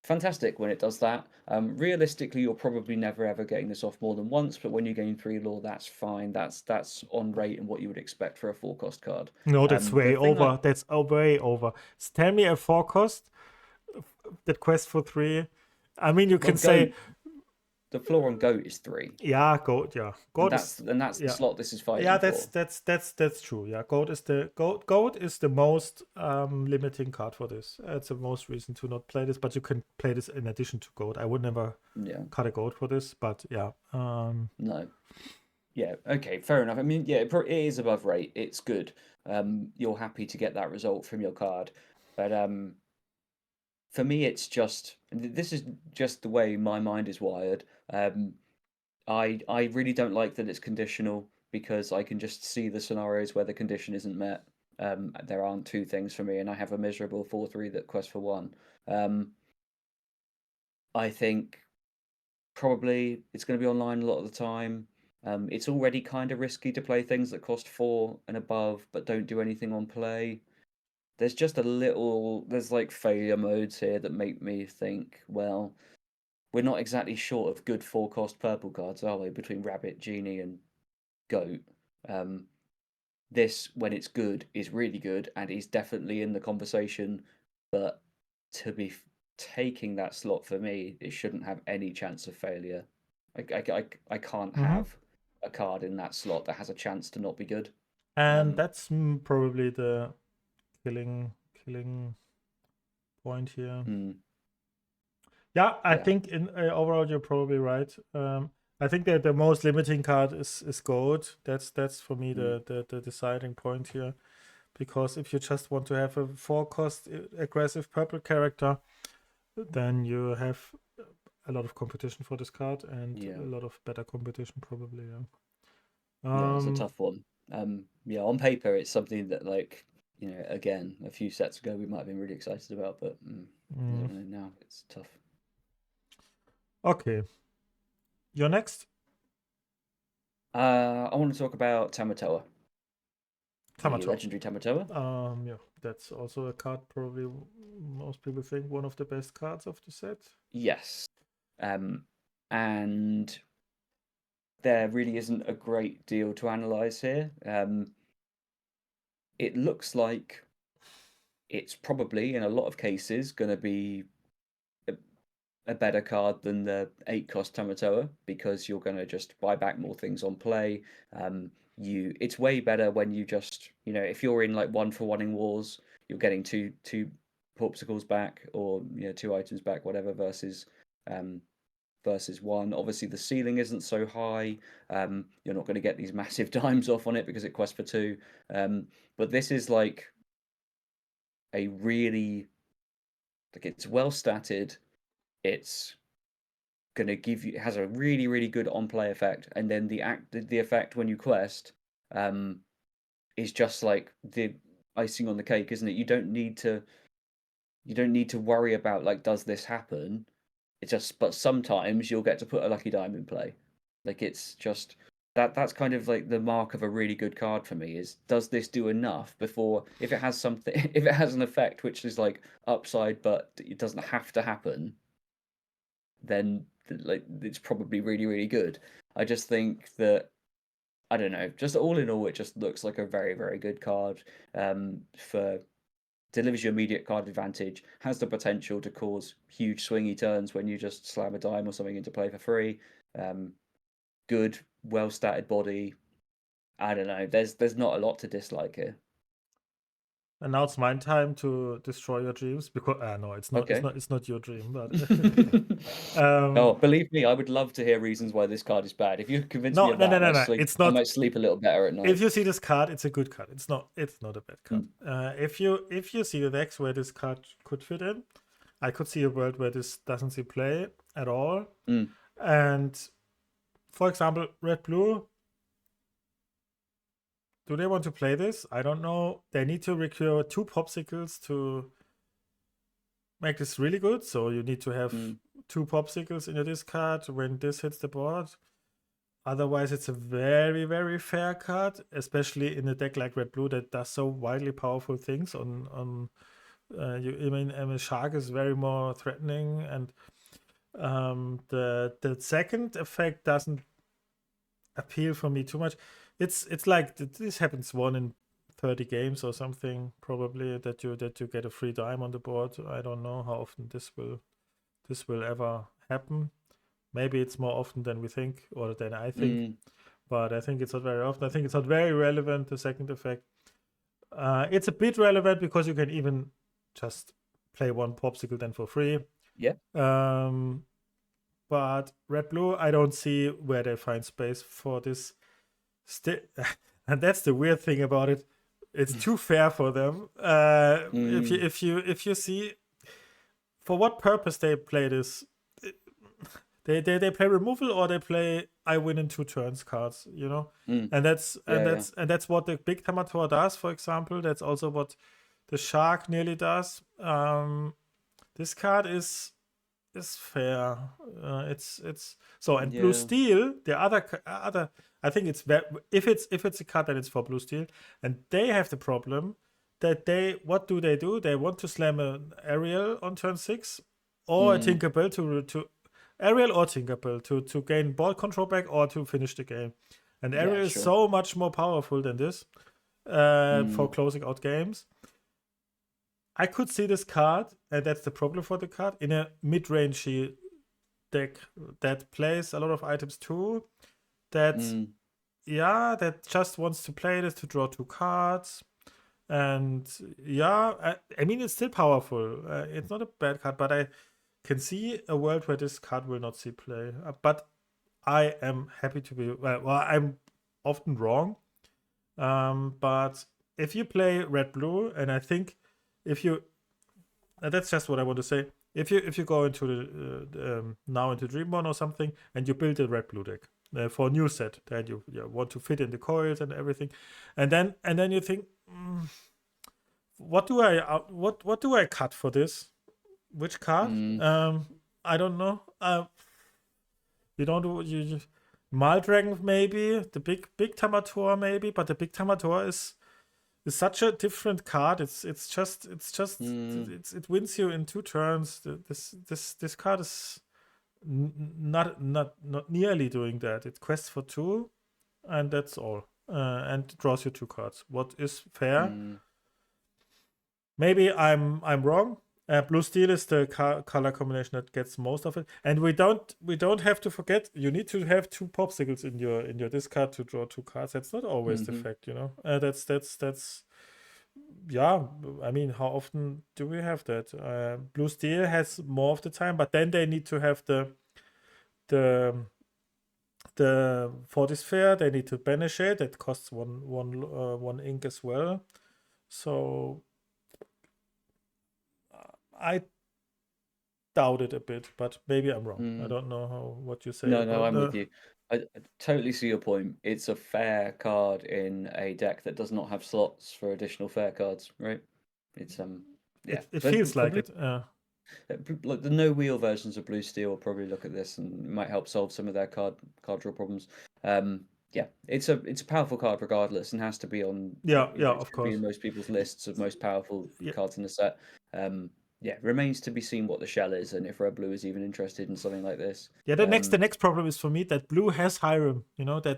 Fantastic when it does that. Realistically, you're probably never ever getting this off more than once, but when you gain 3 lore, that's fine. That's on rate and what you would expect for a 4-cost card. No, that's way over. That's way over. Tell me a 4-cost that quest for 3. I mean, you can say the floor on goat is 3. Yeah, goat. Yeah, goat. And that's the slot this is fighting. Yeah, that's true. Yeah, goat is the most limiting card for this. It's the most reason to not play this, but you can play this in addition to goat. I would never cut a goat for this, but yeah. No. Yeah. Okay. Fair enough. I mean, yeah, it is above rate. It's good. You're happy to get that result from your card, but for me, it's just this is just the way my mind is wired. I really don't like that it's conditional. because I can just see the scenarios where the condition isn't met. There aren't two things for me, and I have a miserable 4-3 that quests for one. I think probably it's going to be online a lot of the time. It's already kind of risky to play things that cost 4 and above, but don't do anything on play. There's just there's like failure modes here that make me think, well, we're not exactly short of good 4-cost purple cards, are we? Between Rabbit, Genie, and Goat. This, when it's good, is really good and is definitely in the conversation, but to be taking that slot for me, it shouldn't have any chance of failure. I can't have a card in that slot that has a chance to not be good. And that's probably the killing point here. Yeah, I think in overall you're probably right. I think that the most limiting card is Gold. That's for me the deciding point here, because if you just want to have a 4-cost aggressive purple character, then you have a lot of competition for this card and a lot of better competition probably. Yeah, it's a tough one. On paper it's something that, like, again, a few sets ago we might have been really excited about, but I don't know, now it's tough. Okay. You're next? I want to talk about Tamatoa. Tamatoa. The legendary Tamatoa. Yeah, that's also a card probably most people think one of the best cards of the set. Yes. And there really isn't a great deal to analyze here. It looks like it's probably, in a lot of cases, going to be a better card than the 8-cost Tamatoa, because you're going to just buy back more things on play. It's way better when you just, if you're in like 1-for-1ing wars, you're getting two Popsicles back, or 2 items back, whatever, versus one. Obviously the ceiling isn't so high. You're not going to get these massive dimes off on it because it quests for 2. But this is like a really, like, it's well statted. It's gonna give you, it has a really, really good on play effect, and then the effect when you quest is just like the icing on the cake, isn't it? You don't need to worry about, like, does this happen? It's just, but sometimes you'll get to put a lucky dime in play. Like, it's just that's kind of like the mark of a really good card for me, is, does this do enough before, if it has something, if it has an effect which is like upside but it doesn't have to happen, then like it's probably really, really good. I just think that, I don't know, just all in all, it just looks like a very, very good card. Delivers you immediate card advantage, has the potential to cause huge swingy turns when you just slam a dime or something into play for free. Good, well statted body. I don't know. There's not a lot to dislike here. And now it's my time to destroy your dreams, because no, it's not. Okay. It's not your dream, but oh, believe me, I would love to hear reasons why this card is bad. If you convince me of that, it's not. I might sleep a little better at night. If you see this card, it's a good card. It's not a bad card. If you see the decks where this card could fit in, I could see a world where this doesn't see play at all. And for example, red blue. Do they want to play this? I don't know. They need to recur 2 popsicles to make this really good. So you need to have 2 popsicles in your discard when this hits the board. Otherwise, it's a very, very fair card, especially in a deck like red blue that does so wildly powerful things. A shark is very more threatening, and the second effect doesn't appeal for me too much. It's like this happens 1 in 30 games or something, probably, that you get a free dime on the board. I don't know how often this will ever happen. Maybe it's more often than we think, or than I think, but I think it's not very often. I think it's not very relevant, the second effect. It's a bit relevant because you can even just play 1 popsicle then for free. Yeah. But red blue, I don't see where they find space for this. And that's the weird thing about it. It's too fair for them. If you see for what purpose they play this, they play removal, or they play I win in 2 turns cards, Mm. and that's Yeah, yeah. what the big Tamatoa does, for example. That's also what the shark nearly does. This card is fair. It's so, and blue Yeah. steel. The other, I think it's if it's a card, then it's for blue steel, and they have the problem that what do? They want to slam an aerial on turn 6, or a Mm. Tinkerbell to aerial or Tinkerbell to gain ball control back or to finish the game. And Yeah, aerial is sure. so much more powerful than this for Mm. closing out games. I could see this card, and that's the problem for the card, in a mid-rangey deck that plays a lot of items too. That Mm. that just wants to play this to draw 2 cards. And I mean, it's still powerful. It's not a bad card, but I can see a world where this card will not see play. But I am happy to be well. I'm often wrong. But if you play red blue, and I think if you, that's just what I want to say. If you go into the now into Dreamborn or something, and you build a red blue deck for a new set that you want to fit in the coils and everything, and then you think, what do I cut for this? Which card? Mm. I don't know. You don't do you Maldragon maybe, the big Tamatoa maybe, but the big Tamatoa is such a different card. It's just it wins you in 2 turns. This card is not nearly doing that. It quests for 2, and that's all. And draws you 2 cards. What is fair? Mm. Maybe I'm wrong. Blue steel is the color combination that gets most of it, and we don't have to forget, you need to have 2 popsicles in your discard to draw 2 cards. That's not always the Mhm. fact, that's yeah. I mean, how often do we have that? Blue steel has more of the time, but then they need to have the for this fair, they need to banish it. That costs one ink as well. So I doubt it a bit, but maybe I'm wrong. I Mm. don't know what you say No, about I'm with you. I totally see your point. It's a fair card in a deck that does not have slots for additional fair cards, right? It's yeah. it But feels for like blue, it. like the no wheel versions of Blue Steel will probably look at this and might help solve some of their card draw problems. Yeah, it's a powerful card regardless, and has to be on. Yeah, You know, it of should be course. in most people's lists of most powerful Yeah, cards in the set. Yeah, remains to be seen what the shell is and if Red Blue is even interested in something like this. yeah. The next problem is for me that blue has Hiram. That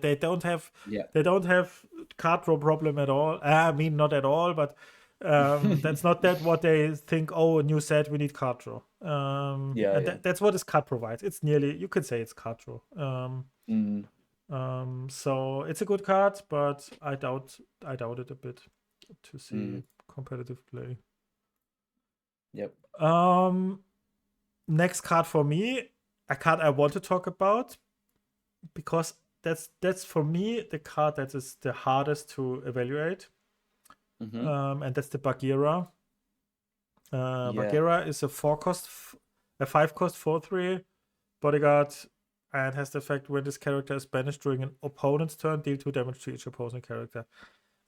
Yeah. they don't have card draw problem at all. I mean, not at all, but that's not that what they think. Oh, a new set, we need card draw. Yeah, And yeah. that's what this card provides. It's nearly, you could say it's card draw. Mm. So it's a good card, but I doubt it a bit to see competitive play. Yep. Next card for me, a card I want to talk about, because that's for me the card that is the hardest to evaluate. Mm-hmm. And that's the Bagheera. Yeah. Bagheera is a 5-cost 4/3 bodyguard, and has the effect when this character is banished during an opponent's turn, deal 2 damage to each opposing character.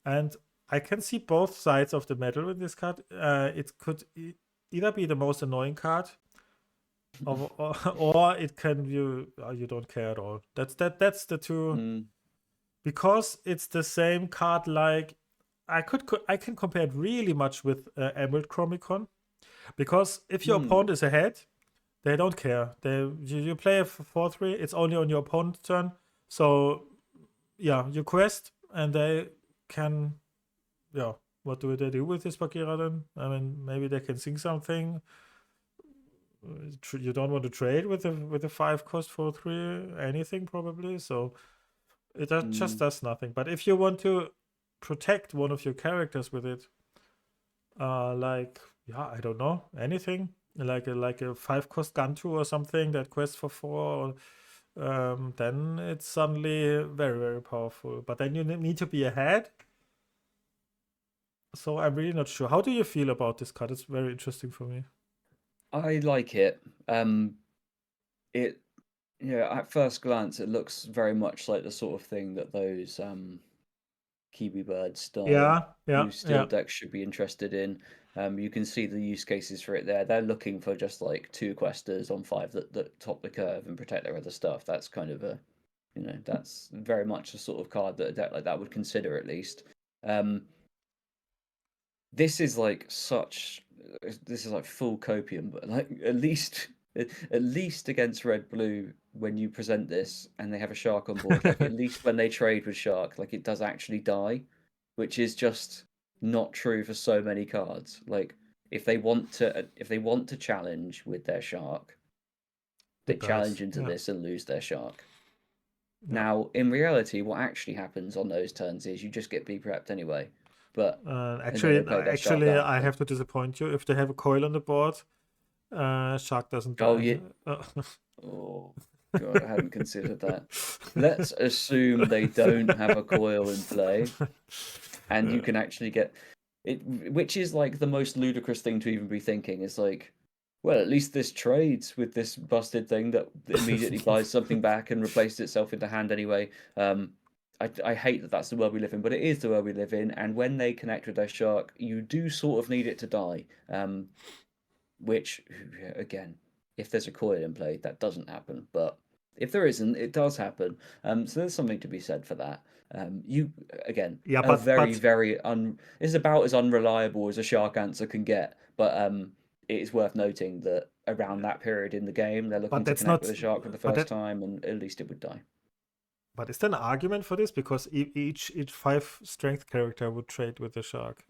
And I can see both sides of the medal with this card. It could either be the most annoying card, or it can you don't care at all. That's the two. Because it's the same card. Like I can compare it really much with Emerald Chromicon, because if your opponent is ahead, they don't care. You play a 4/3. It's only on your opponent's turn. So yeah, you quest, and they can, what do they do with this Bagheera then? I mean, maybe they can sing something. You don't want to trade with a 5-cost 4/3 anything probably. So it just does nothing. But if you want to protect one of your characters with it, like I don't know, anything like a 5-cost Gantu or something that quests for 4, then it's suddenly very, very powerful. But then you need to be ahead. So I'm really not sure. How do you feel about this card? It's very interesting for me. I like it. It Yeah, at first glance, it looks very much like the sort of thing that those Kiwi Bird style Yeah, yeah, blue steel yeah. decks should be interested in. You can see the use cases for it there. They're looking for just like 2 questers on 5 that top the curve and protect their other stuff. That's kind of a, that's very much the sort of card that a deck like that would consider at least. Um, this is like this is like full copium, but like at least against red blue when you present this and they have a shark on board, like at least when they trade with shark, like it does actually die, which is just not true for so many cards. Like if they want to challenge with their shark, they It challenge dies. into Yeah, this and lose their shark. yeah. Now, in reality, what actually happens on those turns is you just get B prepped anyway. But and then they Actually, play their shark I after. have to disappoint you. If they have a coil on the board, shark doesn't Oh die. yeah. Oh God, I hadn't considered that. Let's assume they don't have a coil in play, and you can actually get it, which is like the most ludicrous thing to even be thinking. Is like, well, at least this trades with this busted thing that immediately buys something back and replaces itself into hand anyway. I hate that that's the world we live in, but it is the world we live in. And when they connect with their shark, you do sort of need it to die. Which again, if there's a coil in play, that doesn't happen. But if there isn't, it does happen. So there's something to be said for that. You again, Yeah, a but very very is about as unreliable as a shark answer can get. But it is worth noting that around that period in the game, they're looking to that's connect with not. a shark for the But first time, and at least it would die. but is there an argument for this? Because each 5 strength character would trade with the shark.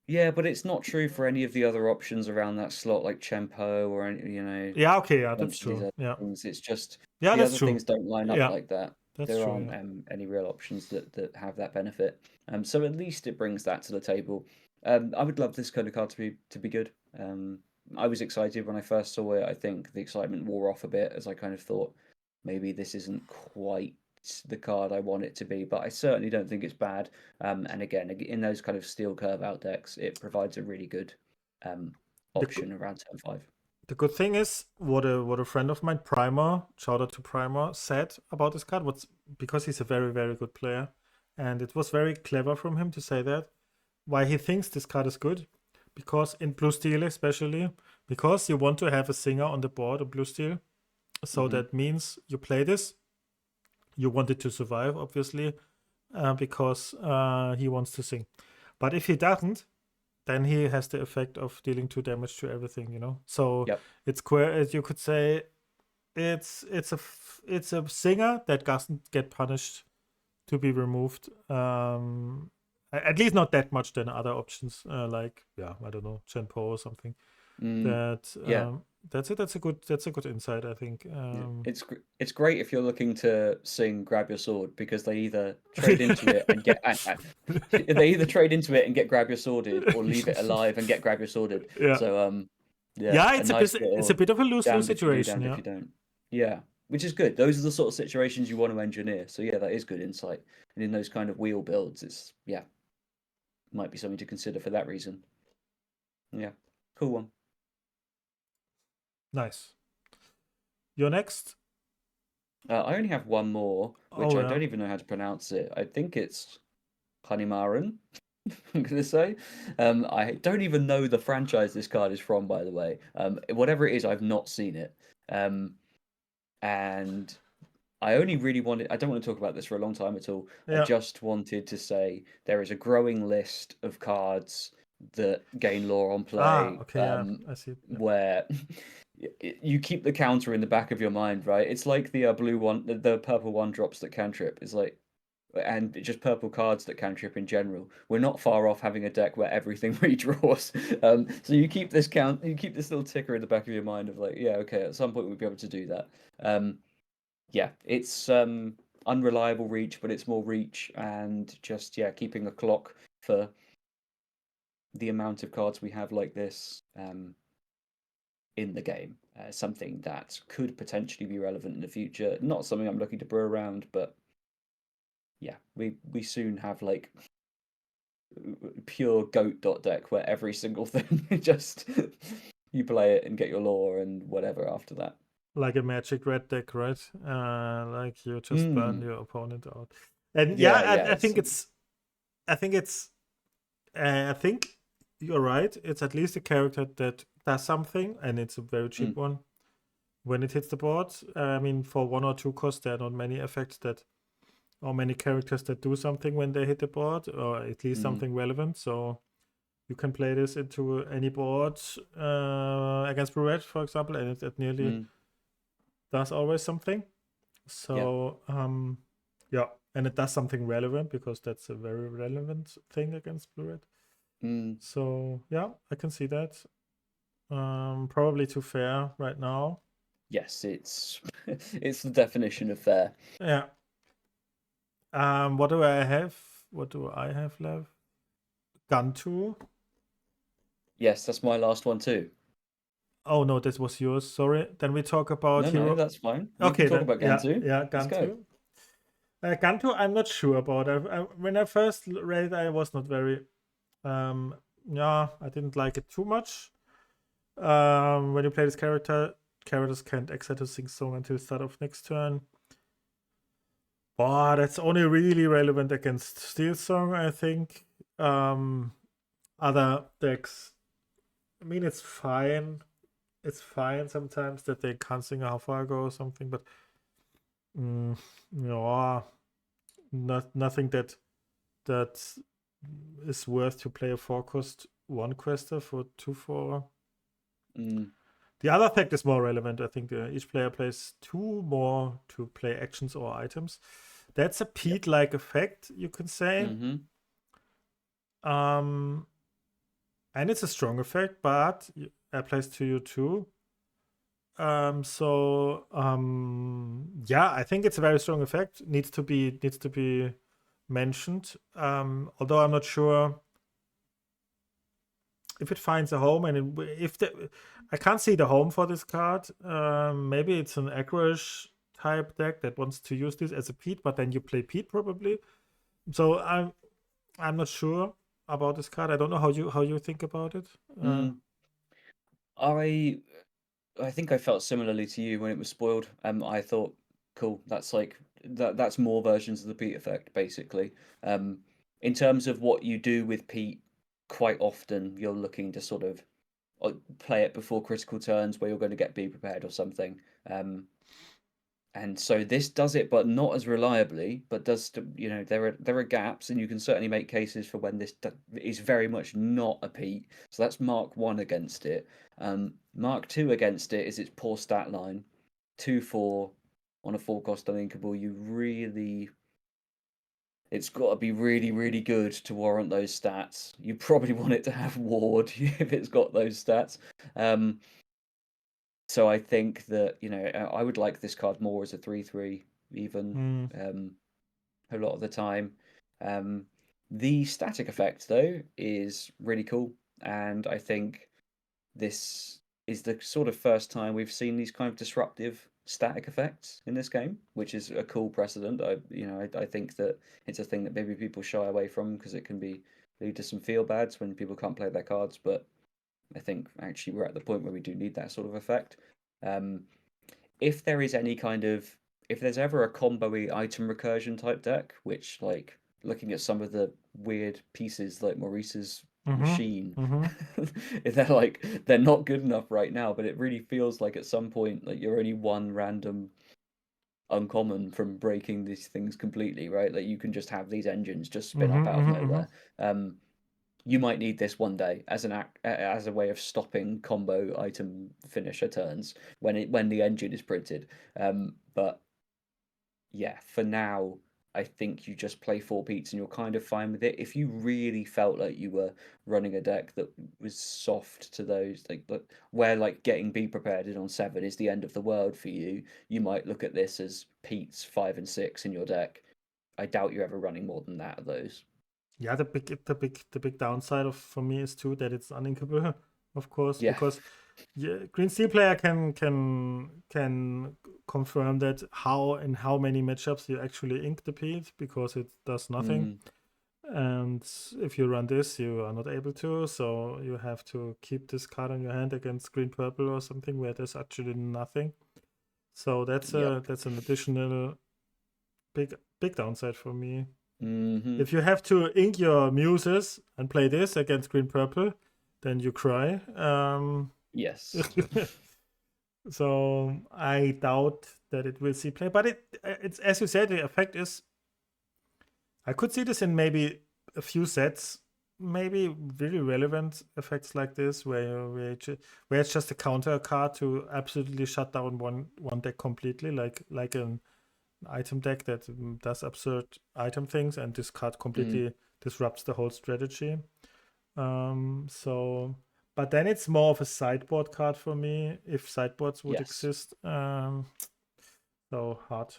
Yeah, but it's not true for any of the other options around that slot, like Chempo or any, Yeah. Okay. Yeah, bunch that's of these true. other Yeah. things. It's just Yeah, the that's other true. things don't line up Yeah, like that. that's There true. aren't Yeah. any real options that have that benefit. So at least it brings that to the table. I would love this kind of card to be good. I was excited when I first saw it. I think the excitement wore off a bit as I kind of thought maybe this isn't quite the card I want it to be, but I certainly don't think it's bad. And again, in those kind of steel curve out decks, it provides a really good The option around turn 5. the good thing is what a friend of mine, Primer, shout out to Primer, said about this card. What's because he's a very very good player, and it was very clever from him to say that. Why he thinks this card is good, because in blue steel especially, because you want to have a singer on the board of blue steel, so that means you play this. You want it to survive, obviously, because he wants to sing. But if he doesn't, then he has the effect of dealing 2 damage to everything, you know. So Yep. it's queer. You could say it's a singer that doesn't get punished to be removed. At least not that much than other options, like yeah, I don't know, Chenpo or something. That Yeah. that's a good insight, I think. It's great if you're looking to sing grab your sword because they either trade into it and get they either trade into it and get grab your sworded or leave it alive and get grab your sworded. Yeah. So yeah, Yeah, a it's nice a little bit of a lose-lose damned if you do, situation, damned if yeah. you don't. Yeah, which is good. Those are the sort of situations you want to engineer. So yeah, that is good insight. And in those kind of wheel builds, it's might be something to consider for that reason. Yeah, cool one. Nice. You're next? I only have one more, which Oh I yeah. don't even know how to pronounce it. I think it's Honeymaren. I'm gonna say. I don't even know the franchise this card is from, by the way. Whatever it is, I've not seen it. And I only really wanted. I don't want to talk about this for a long time at all. I Yeah. just wanted to say there is a growing list of cards that gain lore on Ah, play, okay, yeah. I see. Yeah. where you keep the counter in the back of your mind, right? It's like the blue one, the purple one drops that cantrip. It's like, and just purple cards that cantrip in general. We're not far off having a deck where everything redraws. So you keep this little ticker in the back of your mind of like, yeah, okay, at some point we'll be able to do that. Yeah, it's unreliable reach, but it's more reach and just keeping a clock for the amount of cards we have like this in the game. Something that could potentially be relevant in the future. Not something I'm looking to brew around, but yeah, we soon have like pure goat dot deck where every single thing just you play it and get your lore and whatever after that. like a magic red deck, right? Like you just burn your opponent out. And Yeah, I it's think it's I think it's I think you're right. It's at least a character that does something, and it's a very cheap one when it hits the board. I mean, for 1 or 2 costs, there are not many effects that, or many characters that do something when they hit the board, or at least something relevant. So you can play this into any board against Blue Red, for example, and it nearly does always something. So yeah, and it does something relevant because that's a very relevant thing against Blue Red. So yeah, I can see that. Probably too fair right now. Yes, it's it's the definition of fair. Yeah. What do I have? What do I have left? Gantu. Yes, that's my last one too. Oh no, this was yours. Sorry. Then we talk about No, Hiro. that's fine. We can Okay, talk then about Gantu. yeah, Let's go. Gantu. Gantu, I'm not sure about. When I first read it, I was not very. Yeah, I didn't like it too much. When you play this character, characters can't exit a sing song until start of next turn. But that's only really relevant against Steel Song, I think. Other decks, I mean, it's fine. It's fine sometimes that they can't sing how far ago or something, but no, nothing that is worth to play a 4-cost 1-quester for 2/4. The other effect is more relevant. I think each player plays 2 more to play actions or items. That's a Pete-like effect, you can say. And it's a strong effect, but it applies to you too. So yeah, I think it's a very strong effect. Needs to be mentioned. Although I'm not sure if it finds a home, and I can't see the home for this card. Maybe it's an aggro-ish type deck that wants to use this as a Pete, but then you play Pete probably. So I'm not sure about this card. I don't know how you think about it. I think I felt similarly to you when it was spoiled. I thought, cool, that's like that's more versions of the Pete effect, basically. In terms of what you do with Pete, quite often you're looking to sort of play it before critical turns where you're going to get be prepared or something. And so this does it, but not as reliably. But does there are gaps, and you can certainly make cases for when this is very much not a Pete. So that's Mark 1 against it. Mark 2 against it is its poor stat line, 2/4 on a 4-cost uninkable. It's got to be really, really good to warrant those stats. You probably want it to have ward if it's got those stats. So I think that I would like this card more as a 3/3 even a lot of the time. The static effect though is really cool, and I think this is the sort of first time we've seen these kind of disruptive static effects in this game, which is a cool precedent. I think that it's a thing that maybe people shy away from because it can lead to some feel bads when people can't play their cards, but I think actually we're at the point where we do need that sort of effect. If there is if there's ever a combo-y item recursion type deck, which like looking at some of the weird pieces like Maurice's machine, they're not good enough right now, but it really feels like at some point like you're only one random uncommon from breaking these things completely, right? Like you can just have these engines just spin up out of nowhere. You might need this one day as as a way of stopping combo item finisher turns when the engine is printed. But yeah, for now, I think you just play 4 Peats and you're kind of fine with it. If you really felt like you were running a deck that was soft to those, but where like getting be prepared in on 7 is the end of the world for you, you might look at this as Peats 5 and 6 in your deck. I doubt you're ever running more than that of those. Yeah, the big downside for me is too that it's uninkable, of course, Yeah. because Green Steel player can confirm that in how many matchups you actually ink the Pete because it does nothing. And if you run this, you are not able to, so you have to keep this card in your hand against green purple or something where there's actually nothing. So that's Yep. that's an additional big downside for me. Mm-hmm. If you have to ink your muses and play this against green purple, then you cry. Yes. So I doubt that it will see play. But it's as you said, the effect is. I could see this in maybe a few sets, maybe really relevant effects like this, where it's just a counter card to absolutely shut down one deck completely, like an item deck that does absurd item things, and this card completely disrupts the whole strategy. So, but then it's more of a sideboard card for me if sideboards would Yes. exist. So hard.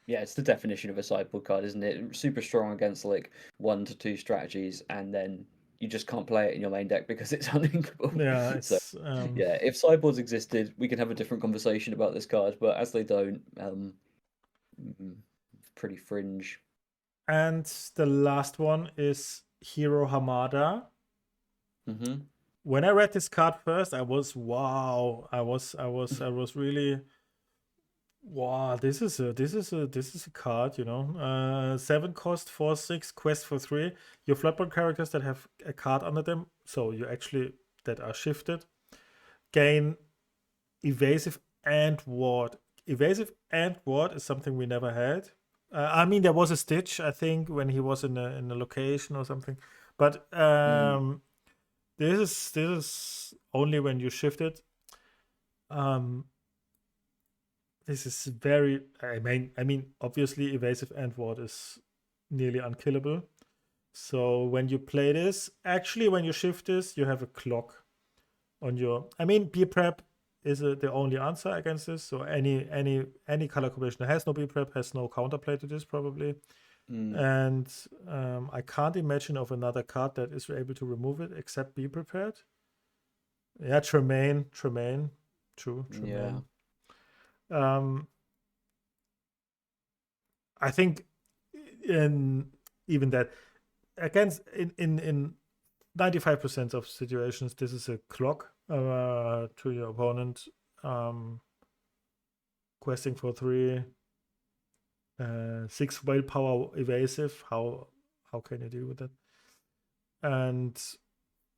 Yeah, it's the definition of a sideboard card, isn't it? Super strong against like 1 to 2 strategies, and then you just can't play it in your main deck because it's uninkable. Yeah, So it's yeah, if sideboards existed, we could have a different conversation about this card, but as they don't, pretty fringe. And the last one is Hiro Hamada. Mm-hmm. When I read this card first, I was wow. I was really wow. This is a card, 7 cost, 4/6 quest for 3. Your floodbound characters that have a card under them, so you actually that are shifted, gain evasive and ward. Evasive and ward is something we never had. I mean, there was a Stitch, I think, when he was in a location or something, but this is only when you shift it. This is very. I mean, obviously, evasive and ward is nearly unkillable. So when you play this, actually, when you shift this, you have a clock on your. I mean, B prep is the only answer against this. So any color combination that has no B prep has no counterplay to this probably. And I can't imagine of another card that is able to remove it except Be Prepared. Yeah, Tremaine, true, Tremaine. Yeah. I think in even that against in 95% of situations, this is a clock to your opponent. Questing for 3, 6 willpower evasive. How can you deal with that? And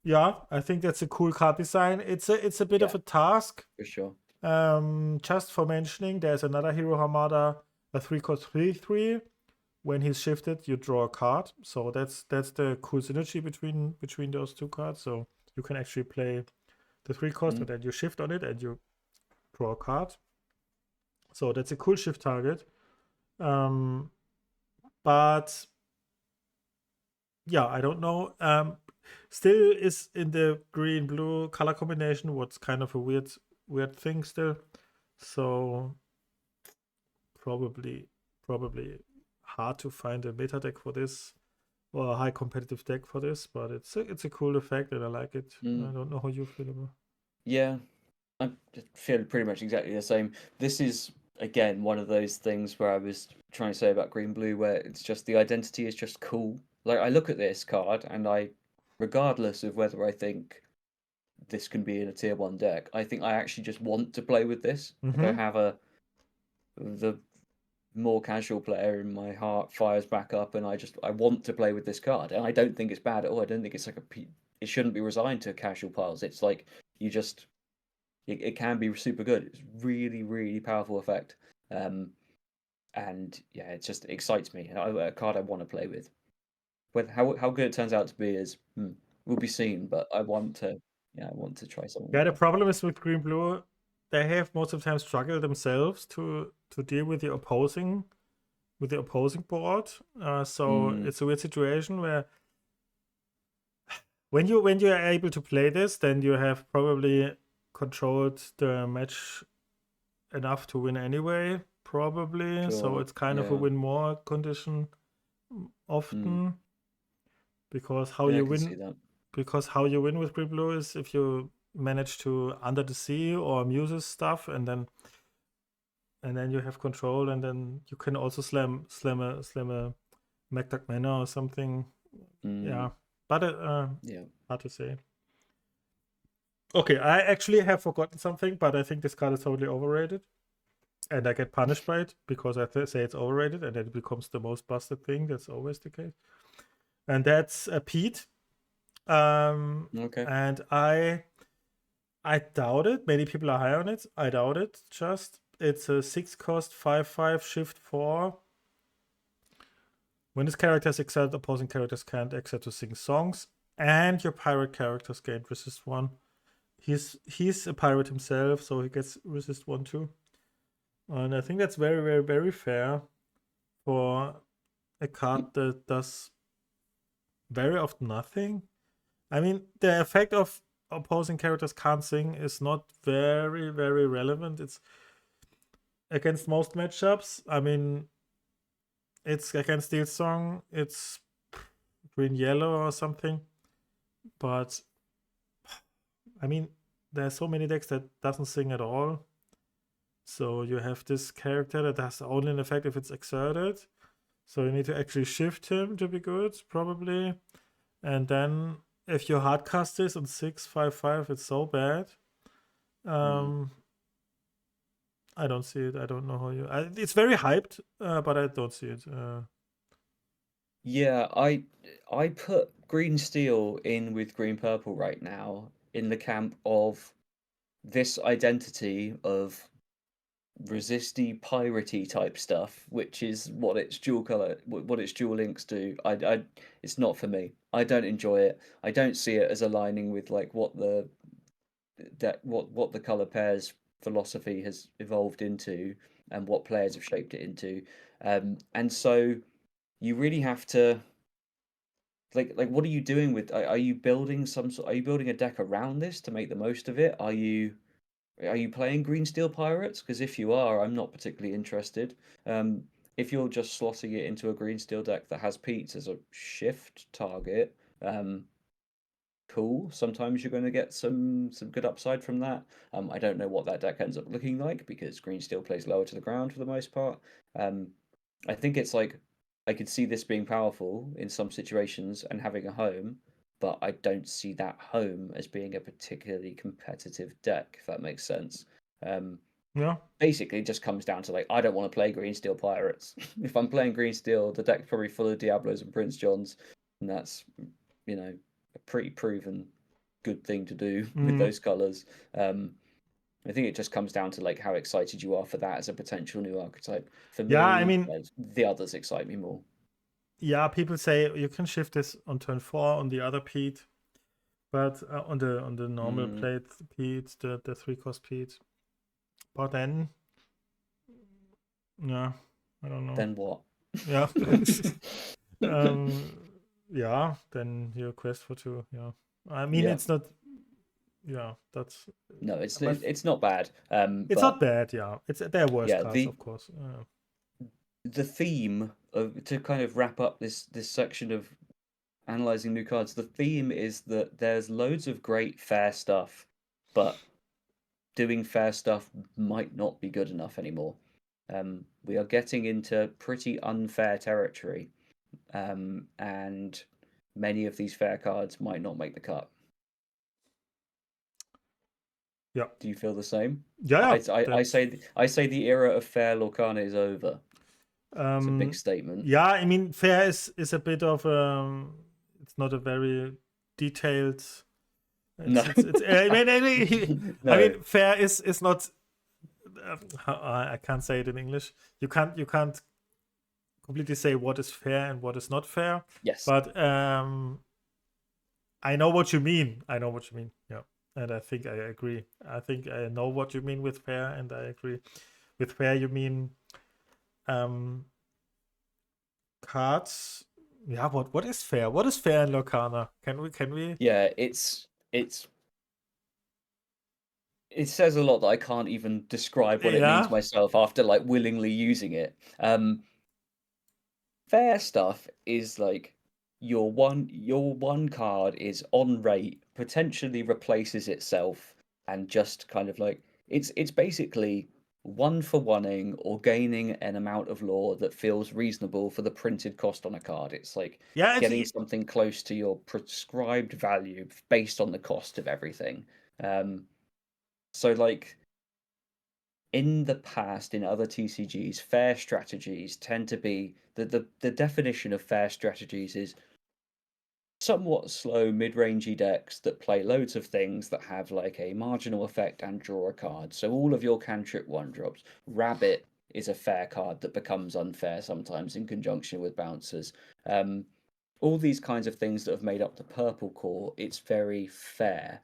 yeah, I think that's a cool card design. It's a bit of a task. For sure. Just for mentioning, there's another Hiro Hamada, a 3-cost 3/3. When he's shifted, you draw a card. So that's the cool synergy between those two cards. So you can actually play the 3-cost and then you shift on it and you draw a card. So that's a cool shift target. But yeah, I don't know. Still is in the green-blue color combination, what's kind of a weird thing still. So probably hard to find a meta deck for this or a high competitive deck for this, but it's a cool effect and I like it. I don't know how you feel about it. Yeah, I feel pretty much exactly the same. This is again one of those things where I was trying to say about green blue, where it's just the identity is just cool. Like I look at this card and regardless of whether I think this can be in a tier 1 deck, I think I actually just want to play with this. Like I have the more casual player in my heart fires back up, and I want to play with this card, and I don't think it's bad at all. I don't think it's like it shouldn't be resigned to casual piles. It's like you just it can be super good. It's really, really powerful effect. And yeah, it just excites me. A card I want to play with. How good it turns out to be is will be seen. But I want to try something. Yeah, the problem is with green blue, they have most of the time struggled themselves to deal with the opposing board. So it's a weird situation where when you are able to play this, then you have probably controlled the match enough to win anyway, probably. Sure, so it's kind of a win more condition often. Because how you win with green blue is if you manage to Under the Sea or Muses stuff, and then you have control, and then you can also slam a Magdak Manor or something. Yeah, but hard to say. Okay, I actually have forgotten something, but I think this card is totally overrated. And I get punished by it because I say it's overrated, and then it becomes the most busted thing. That's always the case. And that's a Pete. Okay. And I doubt it. Many people are high on it. I doubt it. Just it's a 6-cost 5/5 shift 4. When this character is exiled, opposing characters can't exile to sing songs, and your pirate characters gain resist 1. He's a pirate himself, so he gets resist 1 too. And I think that's very, very, very fair for a card that does very often nothing. I mean, the effect of opposing characters can't sing is not very, very relevant. It's against most matchups. I mean, it's against Steel Song, it's green yellow or something. But I mean, there are so many decks that doesn't sing at all. So you have this character that has only an effect if it's exerted. So you need to actually shift him to be good, probably. And then if you hardcast this on 6/5/5, it's so bad. I don't see it. I don't know how you. It's very hyped, but I don't see it. Yeah, I put green steel in with green purple right now in the camp of this identity of resisty piratey type stuff, which is what its dual color, what its dual links do. It's not for me. I don't enjoy it. I don't see it as aligning with like what the color pairs philosophy has evolved into and what players have shaped it into. And so you really have to like what are you doing with are you building are you building a deck around this to make the most of it? Are you playing Green Steel Pirates? Because if you are, I'm not particularly interested. If you're just slotting it into a Green Steel deck that has Pete's as a shift target, cool. Sometimes you're going to get some good upside from that. I don't know what that deck ends up looking like because Green Steel plays lower to the ground for the most part. I think it's like I could see this being powerful in some situations and having a home, but I don't see that home as being a particularly competitive deck, if that makes sense. Yeah. Basically, it just comes down to like I don't want to play Green Steel Pirates. If I'm playing Green Steel, the deck's probably full of Diablos and Prince Johns, and that's a pretty proven good thing to do with those colors. I think it just comes down to like how excited you are for that as a potential new archetype. For Yeah, I me, mean, the others excite me more. yeah, people say you can shift this on turn 4 on the other Pete, but on the normal played Pete, the 3-cost Pete. But then, yeah, I don't know. Then what? Yeah. Yeah, then your quest for 2. Yeah. I mean, Yeah. it's not. Yeah, that's. No, it's not bad. It's But not bad. Yeah, there are worse yeah, cards, of course. the theme of to kind of wrap up this section of analyzing new cards, the theme is that there's loads of great fair stuff, but doing fair stuff might not be good enough anymore. We are getting into pretty unfair territory, and many of these fair cards might not make the cut. Yeah. Do you feel the same? Yeah. I say the era of fair Lorcana is over. It's a big Um. statement. Yeah, I mean, fair is a bit of It's not a very detailed. No, I no. mean, fair is not. I can't say it in English. You can't completely say what is fair and what is not fair. Yes. But I know what you mean. I know what you mean. Yeah. And I think I agree. I think I know what you mean with fair, and I agree. With fair, you mean cards. Yeah, what is fair? What is fair in Lorcana? Can we? Yeah, it says a lot that I can't even describe what it means Yeah. myself after like willingly using it. Fair stuff is like your one card is on rate, potentially replaces itself, and just kind of like it's basically one for oneing or gaining an amount of lore that feels reasonable for the printed cost on a card. It's like Yeah. getting something close to your prescribed value based on the cost of everything. So like in the past, in other TCGs, fair strategies tend to be the definition of fair strategies is somewhat slow mid-rangey decks that play loads of things that have like a marginal effect and draw a card. So all of your cantrip one drops. Rabbit is a fair card that becomes unfair sometimes in conjunction with bouncers. All these kinds of things that have made up the purple core, it's very fair.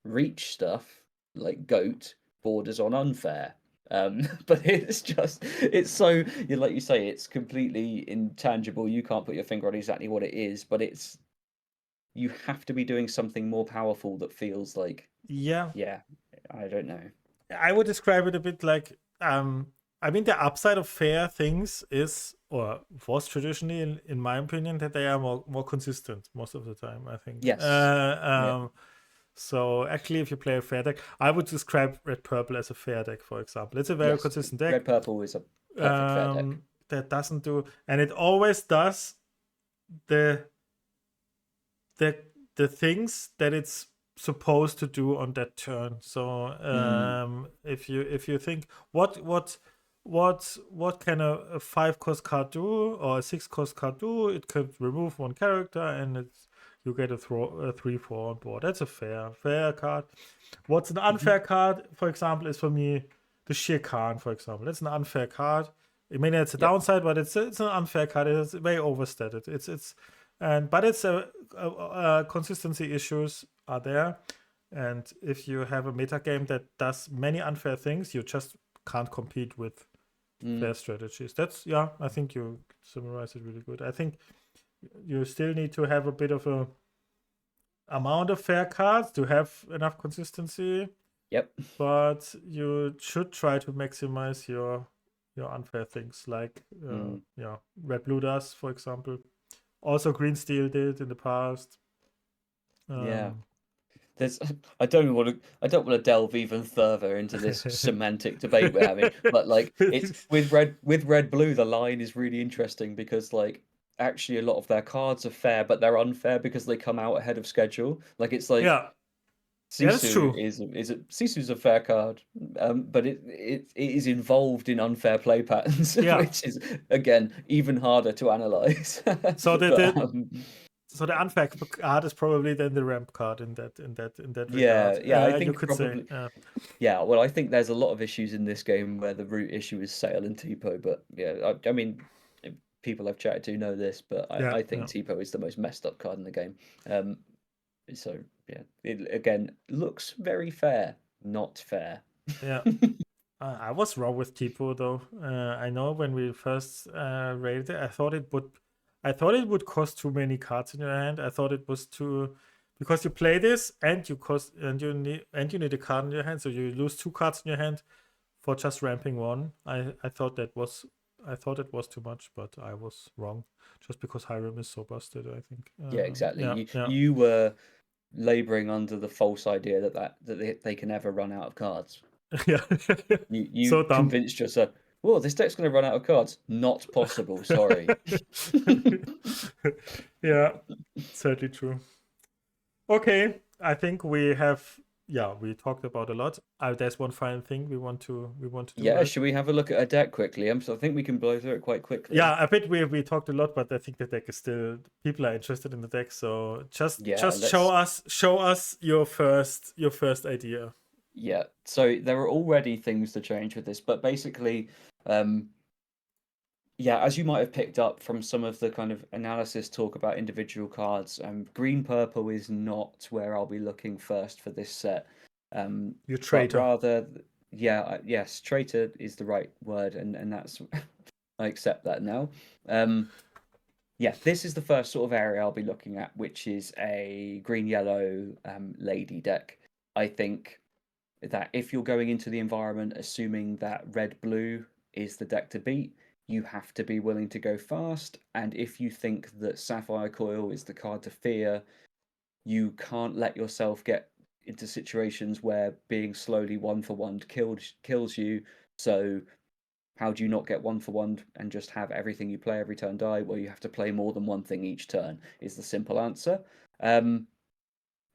Reach stuff like goat borders on unfair. But it's so, like you say, it's completely intangible. You can't put your finger on exactly what it is, but you have to be doing something more powerful that feels like, Yeah, yeah, I don't know. I would describe it a bit like I mean the upside of fair things is or was traditionally in my opinion that they are more consistent most of the time, I think. Yes. Yeah. So actually if you play a fair deck, I would describe red purple as a fair deck, for example. It's a very Yes. consistent deck. Red purple is a perfect fair deck. That doesn't do, and it always does the the the things that it's supposed to do on that turn. So if you think what can a 5-cost card do or a 6-cost card do, it could remove one character and it's you get a 3/4 on board. That's a fair card. What's an unfair card, for example, is for me the Shere Khan, for example. That's an unfair card. I mean, it's a downside, but it's an unfair card. It's very overstated. But it's consistency issues are there, and if you have a meta game that does many unfair things, you just can't compete with fair strategies. I think you summarized it really good. I think you still need to have a bit of a amount of fair cards to have enough consistency. Yep. But you should try to maximize your unfair things, like red blue does, for example. Also, Green Steel did in the past. Yeah. I don't want to delve even further into this semantic debate we're having, but like it's with red blue, the line is really interesting because like actually a lot of their cards are fair, but they're unfair because they come out ahead of schedule. Like it's like that's true. Sisu's a fair card, but it is involved in unfair play patterns, which is again even harder to analyze. So so the unfair card is probably then the ramp card in that regard. Yeah, I think you could probably. say. Yeah, well, I think there's a lot of issues in this game where the root issue is Sale and Tipo, but yeah, I mean, people I've chatted to know this, but I think Tipo is the most messed up card in the game. So yeah, it again looks very fair, not fair. Yeah. I was wrong with Tipo though. I know when we first rated it, I thought it would cost too many cards in your hand. I thought it was too because you play this and you need a card in your hand, so you lose 2 cards in your hand for just ramping 1. I thought it was too much, but I was wrong. Just because Hiram is so busted, I think. Yeah, exactly. Yeah. You were laboring under the false idea that they can never run out of cards. Yeah. You so dumb. convinced yourself, well, this deck's going to run out of cards. Not possible, sorry. Yeah, certainly true. Okay, I think we talked about a lot. There's one final thing we want to do. Yeah, right? should we have a look at a deck quickly? I think we can blow through it quite quickly. Yeah, I bet we talked a lot, but I think the deck is still people are interested in the deck. So just show us your first idea. Yeah, so there are already things to change with this, but basically, as you might have picked up from some of the kind of analysis talk about individual cards, green purple is not where I'll be looking first for this set. You traitor. Rather, yes, traitor is the right word, and that's I accept that now. This is the first sort of area I'll be looking at, which is a green-yellow lady deck. I think that if you're going into the environment assuming that red-blue is the deck to beat, you have to be willing to go fast. And if you think that Sapphire Coil is the card to fear, you can't let yourself get into situations where being slowly 1-for-1 kills you. So how do you not get 1-for-1 and just have everything you play every turn die? Well, you have to play more than one thing each turn, is the simple answer.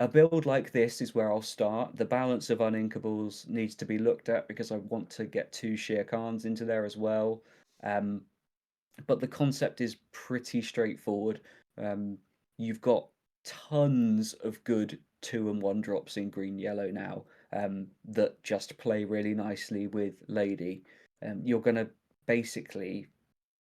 a build like this is where I'll start. The balance of uninkables needs to be looked at because I want to get 2 Shere Khans into there as well. But the concept is pretty straightforward. You've got tons of good 2 and 1 drops in green yellow now that just play really nicely with Lady. You're going to basically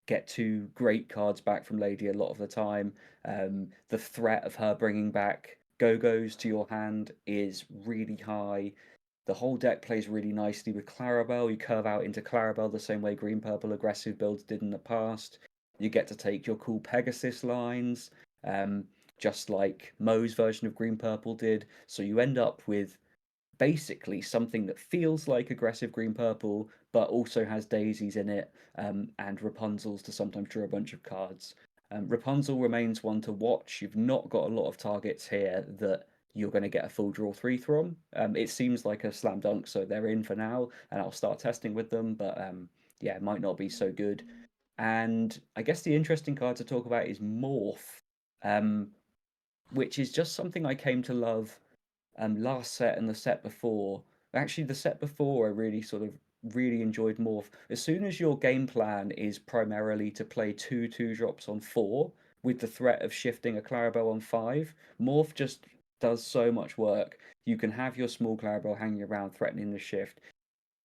get 2 great cards back from Lady a lot of the time. The threat of her bringing back Go-Go's to your hand is really high. The whole deck plays really nicely with Clarabelle. You curve out into Clarabelle the same way green-purple aggressive builds did in the past. You get to take your cool Pegasus lines, just like Mo's version of green-purple did. So you end up with basically something that feels like aggressive green-purple, but also has daisies in it, and Rapunzel's to sometimes draw a bunch of cards. Rapunzel remains one to watch. You've not got a lot of targets here that you're going to get a full draw 3 from. It seems like a slam dunk, so they're in for now, and I'll start testing with them, but yeah, it might not be so good. And I guess the interesting card to talk about is Morph, which is just something I came to love last set and the set before. Actually, the set before I really enjoyed Morph. As soon as your game plan is primarily to play 2/2 drops on 4 with the threat of shifting a Clarabelle on 5, Morph just does so much work. You can have your small Clarabelle hanging around threatening the shift.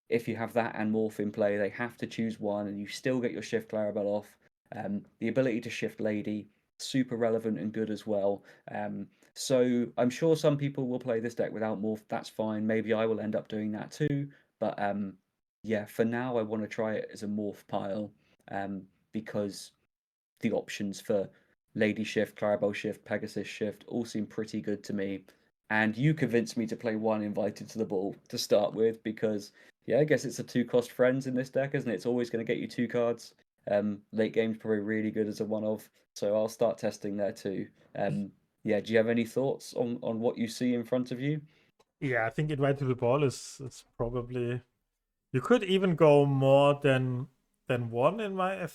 If you have that and Morph in play, they have to choose one, and you still get your shift Clarabelle off. The ability to shift Lady, super relevant and good as well. So I'm sure some people will play this deck without Morph. That's fine. Maybe I will end up doing that too. But yeah, for now I want to try it as a Morph pile, because the options for Lady Shift, Clarabelle Shift, Pegasus Shift all seem pretty good to me. And you convinced me to play 1 Invited to the Ball to start with because, yeah, I guess it's a 2-cost friends in this deck, isn't it? It's always going to get you 2 cards. Late game's probably really good as a one-of, so I'll start testing there too. Yeah, do you have any thoughts on what you see in front of you? Yeah, I think Invite to the Ball is probably. You could even go more than one in my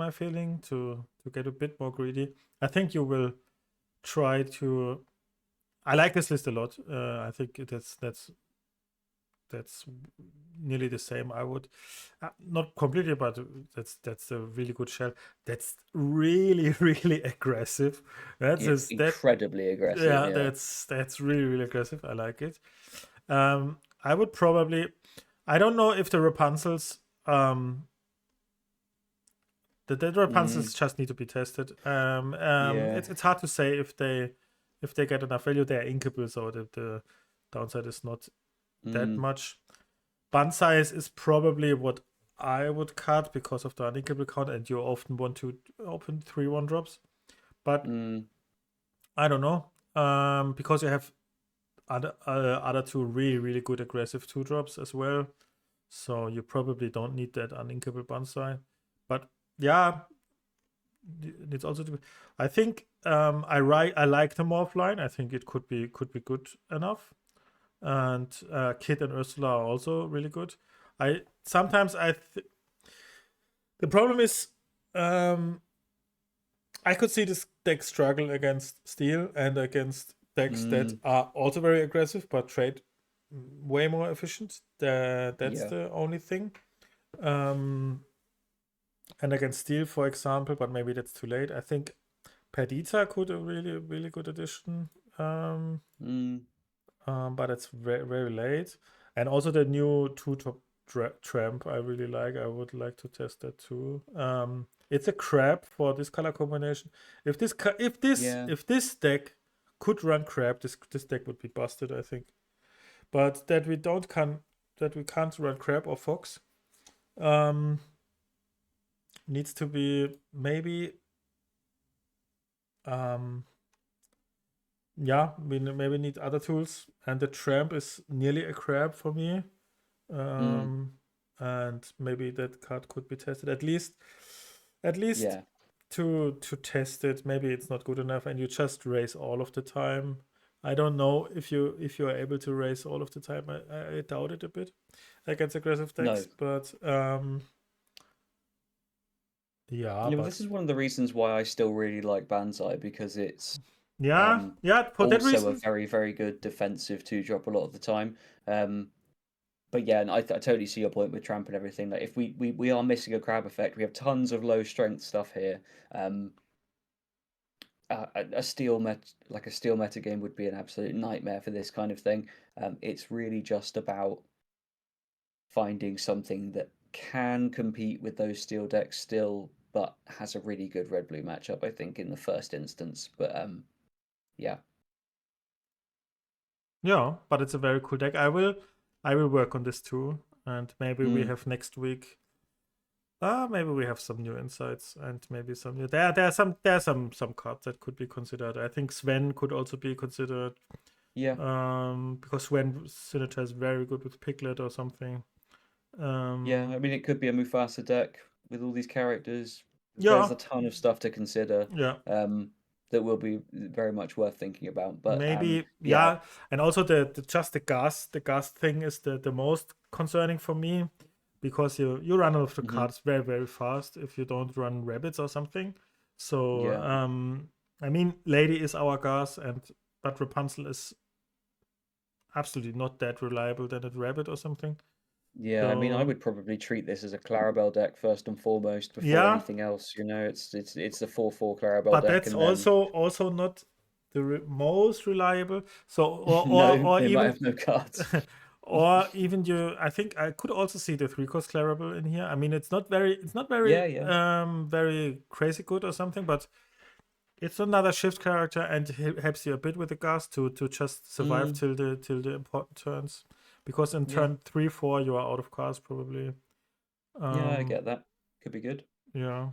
feeling to get a bit more greedy. I think you will try to. I like this list a lot. I think that's nearly the same. I would not completely, but that's a really good shell. That's really really aggressive. That's It's just, that incredibly aggressive, yeah. yeah. That's really really aggressive. I like it. I would probably. I don't know if the Rapunzels. The dead Rapunzels Mm, just need to be tested. yeah. It's hard to say if they get enough value. They're inkable, so the downside is not that Mm, much. Band size is probably what I would cut because of the uninkable count, and you often want to open 3/1 drops. But mm, I don't know. Because you have other 2 really really good aggressive 2 drops as well. So you probably don't need that uninkable band size. But yeah, it's also to be, I think I like the morph line. I think it could be good enough. And Kit and Ursula are also really good. I sometimes the problem is I could see this deck struggle against Steel and against decks that mm, are also very aggressive but trade way more efficient. That's yeah. the only thing. Um, and against Steel, for example, but maybe that's too late. I think Perdita could a really really good addition. Um, Mm, but it's very very late. And also the new two-top tramp I really like. I would like to test that too. It's a crab for this color combination. yeah. If this deck could run crab, this deck would be busted, I think. But that we can't run crab or fox, um, needs to be maybe, um, yeah, we maybe need other tools. And the tramp is nearly a crab for me. Mm, Um, and maybe that card could be tested at least yeah. to test it. Maybe it's not good enough, and you just raise all of the time. I don't know if you are able to raise all of the time. I doubt it a bit against aggressive No. decks, but yeah, Yeah, well, but this is one of the reasons why I still really like Banzai because it's Yeah, yeah. For that Also a reason, very, very good defensive 2-drop a lot of the time. But yeah, and I totally see your point with tramp and everything. Like if we are missing a crab effect, we have tons of low strength stuff here. A steel meta game would be an absolute nightmare for this kind of thing. It's really just about finding something that can compete with those steel decks still, but has a really good red blue matchup. I think in the first instance, but yeah. yeah. But it's a very cool deck. I will work on this too, and maybe we Mm. have next week. Maybe we have some new insights and maybe some new. There are some cards that could be considered. I think Sven could also be considered. Yeah. Because Sven Signature is very good with Piglet or something. Yeah, I mean, it could be a Mufasa deck with all these characters. There's Yeah, a ton of stuff to consider yeah. that will be very much worth thinking about. But Maybe, yeah, yeah. And also the gas thing is the most concerning for me because you run out of the hmm cards very, very fast if you don't run rabbits or something. So yeah, I mean, Lady is our gas, but Rapunzel is absolutely not that reliable than a rabbit or something. yeah. I mean, I So would probably treat this as a Clarabelle deck first and foremost before yeah, anything else. You know, it's the 4/4 Clarabelle but deck, that's and then also not the most reliable. So no, or they might even have no cards. or even I think I could also see the 3 cost Clarabelle in here. I mean, it's not very Yeah, yeah, very crazy good or something, but it's another shift character and helps you a bit with the gas to just survive mm, till the important turns, because in yeah, turn 3 4 you are out of cars probably. yeah. I um get that. Could be good. yeah,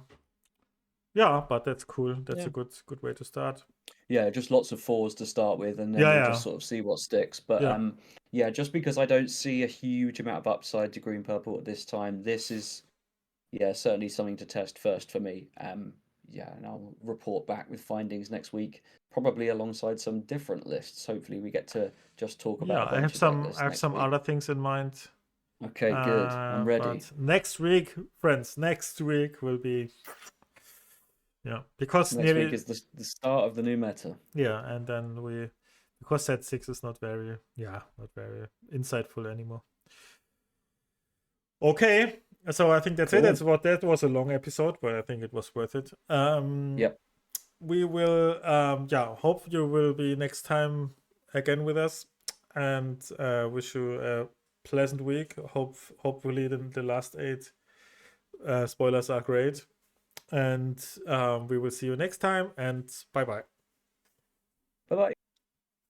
yeah, but that's cool. That's Yeah. a good way to start. Yeah, just lots of fours to start with, and then Yeah, we'll yeah, just sort of see what sticks. But yeah. yeah, just because I don't see a huge amount of upside to green purple at this time, this is yeah certainly something to test first for me. Yeah, and I'll report back with findings next week, probably alongside some different lists. Hopefully, we get to just talk about Yeah, a I have bunch of deck some I lists have next some week. other things in mind. Okay, good. I'm ready. But next week, friends, next week will be, yeah, because Next week nearly, is the start of the new meta. yeah, and then because set 6 is not very insightful anymore. Okay, so I think that's it. Cool. That was a long episode, but I think it was worth it. Yep. We will, hope you will be next time again with us, and wish you a pleasant week. Hopefully the last 8 spoilers are great, and we will see you next time, and bye bye.